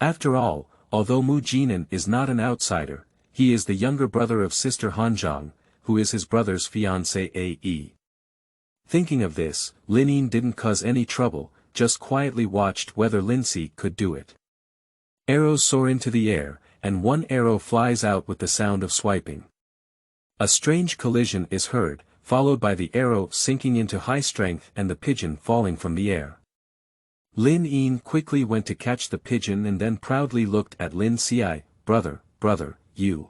After all, although Mu Jinan is not an outsider, he is the younger brother of sister Hengyang, who is his brother's fiancée A.E. Thinking of this, Linyin didn't cause any trouble, just quietly watched whether Lincy could do it. Arrows soar into the air, and one arrow flies out with the sound of swiping. A strange collision is heard, followed by the arrow sinking into high strength and the pigeon falling from the air. Linyin quickly went to catch the pigeon and then proudly looked at Lin Ci. Brother, you.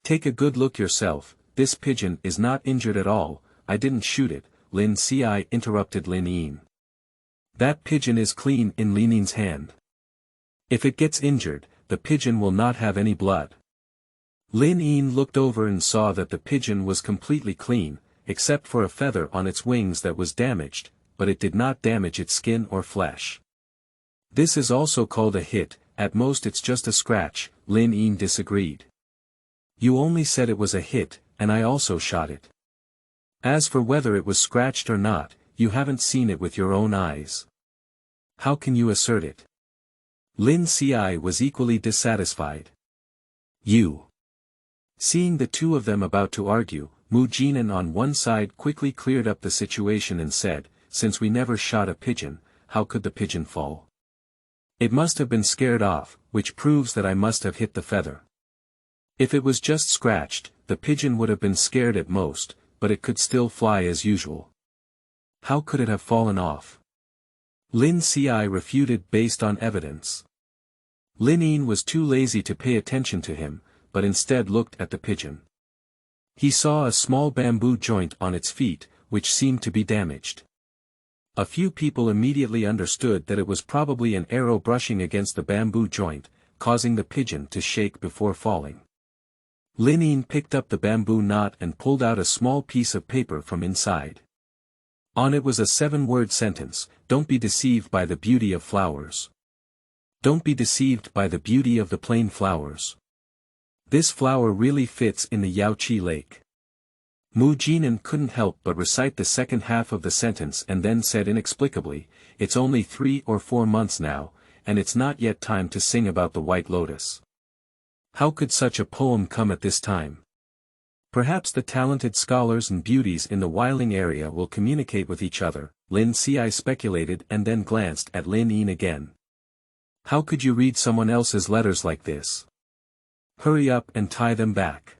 Take a good look yourself, this pigeon is not injured at all, I didn't shoot it, Lin Ci interrupted Linyin. That pigeon is clean in Linyin's hand. If it gets injured, the pigeon will not have any blood. Linyin looked over and saw that the pigeon was completely clean, except for a feather on its wings that was damaged, but it did not damage its skin or flesh. This is also called a hit, at most it's just a scratch, Linyin disagreed. You only said it was a hit, and I also shot it. As for whether it was scratched or not, you haven't seen it with your own eyes. How can you assert it? Lin Ci was equally dissatisfied. You. Seeing the two of them about to argue, Mu Jinan on one side quickly cleared up the situation and said, since we never shot a pigeon, how could the pigeon fall? It must have been scared off, which proves that I must have hit the feather. If it was just scratched, the pigeon would have been scared at most, but it could still fly as usual. How could it have fallen off? Lin Ci refuted based on evidence. Linyin was too lazy to pay attention to him, but instead looked at the pigeon. He saw a small bamboo joint on its feet, which seemed to be damaged. A few people immediately understood that it was probably an arrow brushing against the bamboo joint, causing the pigeon to shake before falling. Linyin picked up the bamboo knot and pulled out a small piece of paper from inside. On it was a 7-word sentence, "Don't be deceived by the beauty of flowers. Don't be deceived by the beauty of the plain flowers. This flower really fits in the Yaoqi lake." Mu Jinan couldn't help but recite the second half of the sentence and then said inexplicably, "It's only 3 or 4 months now, and it's not yet time to sing about the white lotus. How could such a poem come at this time? Perhaps the talented scholars and beauties in the Weiling area will communicate with each other," Lin Ci speculated and then glanced at Linyin again. "How could you read someone else's letters like this? Hurry up and tie them back."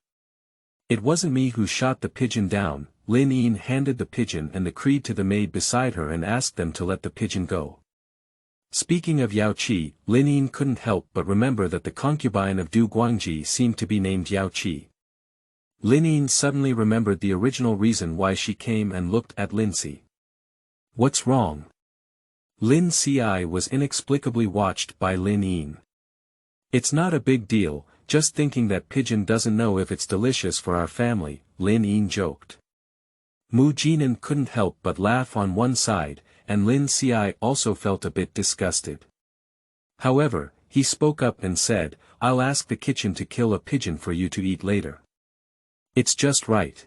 "It wasn't me who shot the pigeon down." Linyin handed the pigeon and the creed to the maid beside her and asked them to let the pigeon go. Speaking of Yaoqi, Linyin couldn't help but remember that the concubine of Du Guangji seemed to be named Yaoqi. Linyin suddenly remembered the original reason why she came and looked at Lincy. "What's wrong?" Lin Ci was inexplicably watched by Linyin. "It's not a big deal, just thinking that pigeon doesn't know if it's delicious for our family," Linyin joked. Mu Jinan couldn't help but laugh on one side, and Lin Ci also felt a bit disgusted. However, he spoke up and said, "I'll ask the kitchen to kill a pigeon for you to eat later. It's just right.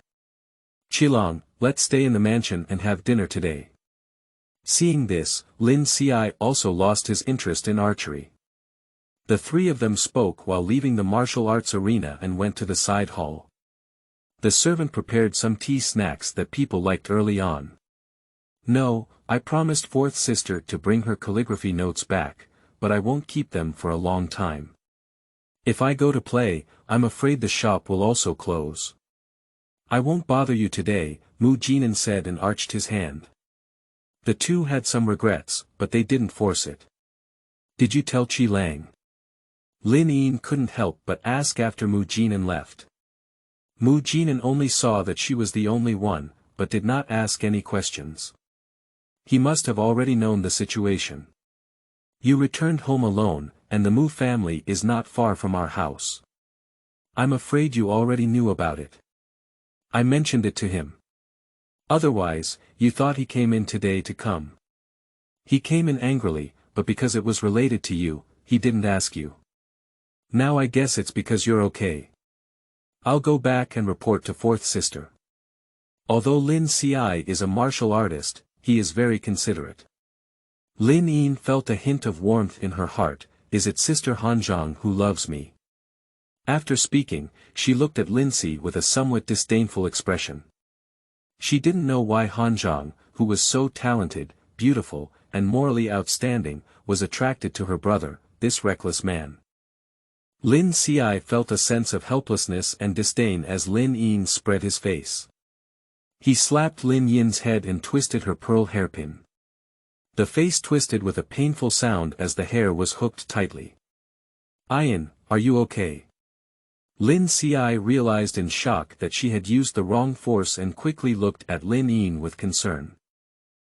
Qilong, let's stay in the mansion and have dinner today." Seeing this, Lin Ci also lost his interest in archery. The three of them spoke while leaving the martial arts arena and went to the side hall. The servant prepared some tea snacks that people liked early on. "No, I promised fourth sister to bring her calligraphy notes back, but I won't keep them for a long time. If I go to play, I'm afraid the shop will also close." "I won't bother you today," Mu Jinan said and arched his hand. The two had some regrets, but they didn't force it. "Did you tell Qi Lang?" Linyin couldn't help but ask after Mu Jinan left. Mu Jinan only saw that she was the only one, but did not ask any questions. He must have already known the situation. You returned home alone, and the Mu family is not far from our house. I'm afraid you already knew about it. I mentioned it to him. Otherwise, you thought he came in today to come. He came in angrily, but because it was related to you, he didn't ask you. Now I guess it's because you're okay. I'll go back and report to fourth sister. Although Lin Ci is a martial artist, he is very considerate. Linyin felt a hint of warmth in her heart. Is it Sister Hengyang who loves me? After speaking, she looked at Lincy with a somewhat disdainful expression. She didn't know why Hengyang, who was so talented, beautiful, and morally outstanding, was attracted to her brother, this reckless man. Lin Ci felt a sense of helplessness and disdain as Lin Yin spread his face. He slapped Lin Yin's head and twisted her pearl hairpin. The face twisted with a painful sound as the hair was hooked tightly. Ian, are you okay? Lin Ci realized in shock that she had used the wrong force and quickly looked at Lin Yin with concern.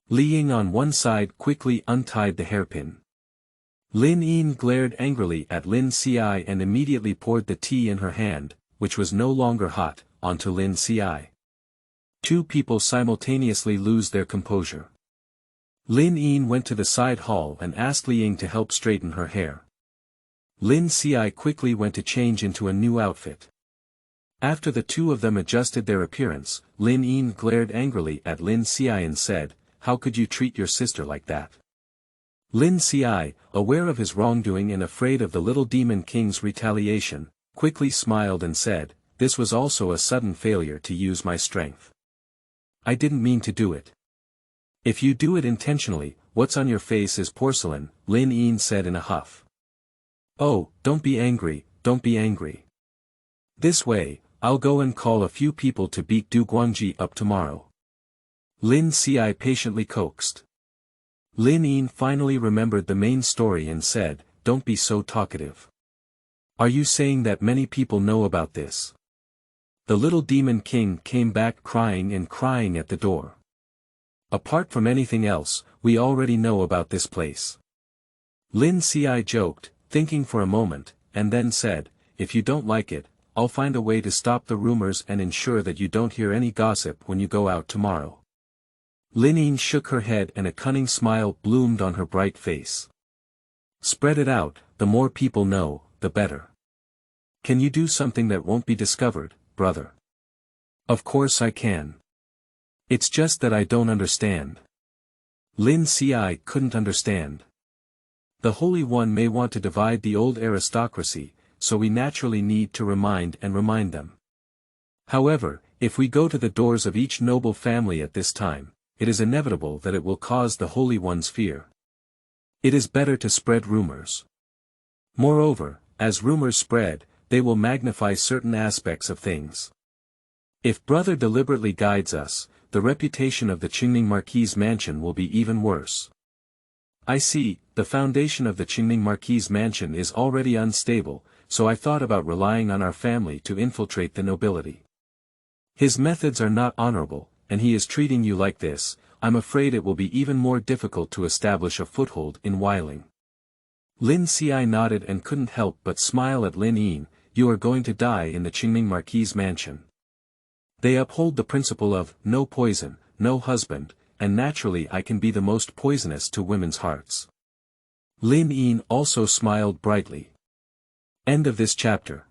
Li Ying on one side quickly untied the hairpin. Lin Yin glared angrily at Lin Ci and immediately poured the tea in her hand, which was no longer hot, onto Lin Ci. Two people simultaneously lose their composure. Lin Yin went to the side hall and asked Li Ying to help straighten her hair. Lin Ci quickly went to change into a new outfit. After the two of them adjusted their appearance, Lin Yin glared angrily at Lin Ci and said, "How could you treat your sister like that?" Lin Ci, aware of his wrongdoing and afraid of the little Demon King's retaliation, quickly smiled and said, "This was also a sudden failure to use my strength. I didn't mean to do it." "If you do it intentionally, what's on your face is porcelain," Lin Yin said in a huff. "Oh, don't be angry, don't be angry. This way, I'll go and call a few people to beat Du Guangji up tomorrow." Lin Ci patiently coaxed. Lin Yin finally remembered the main story and said, "Don't be so talkative. Are you saying that many people know about this?" The little Demon King came back crying at the door. "Apart from anything else, we already know about this place." Lin Ci joked, thinking for a moment, and then said, "If you don't like it, I'll find a way to stop the rumors and ensure that you don't hear any gossip when you go out tomorrow." Lin Yin shook her head and a cunning smile bloomed on her bright face. "Spread it out, the more people know, the better. Can you do something that won't be discovered, brother?" "Of course I can. It's just that I don't understand." Lin Ci couldn't understand. The Holy One may want to divide the old aristocracy, so we naturally need to remind them. However, if we go to the doors of each noble family at this time, it is inevitable that it will cause the Holy One's fear. It is better to spread rumors. Moreover, as rumors spread, they will magnify certain aspects of things. If brother deliberately guides us, the reputation of the Chengning Marquis' mansion will be even worse. I see, the foundation of the Chengning Marquis' mansion is already unstable, so I thought about relying on our family to infiltrate the nobility. His methods are not honorable, and he is treating you like this. I'm afraid it will be even more difficult to establish a foothold in Weiling. Lin Ci nodded and couldn't help but smile at Lin Yin. "You are going to die in the Chengning Marquis' mansion. They uphold the principle of, no poison, no husband, and naturally I can be the most poisonous to women's hearts." Lin Yin also smiled brightly. End of this chapter.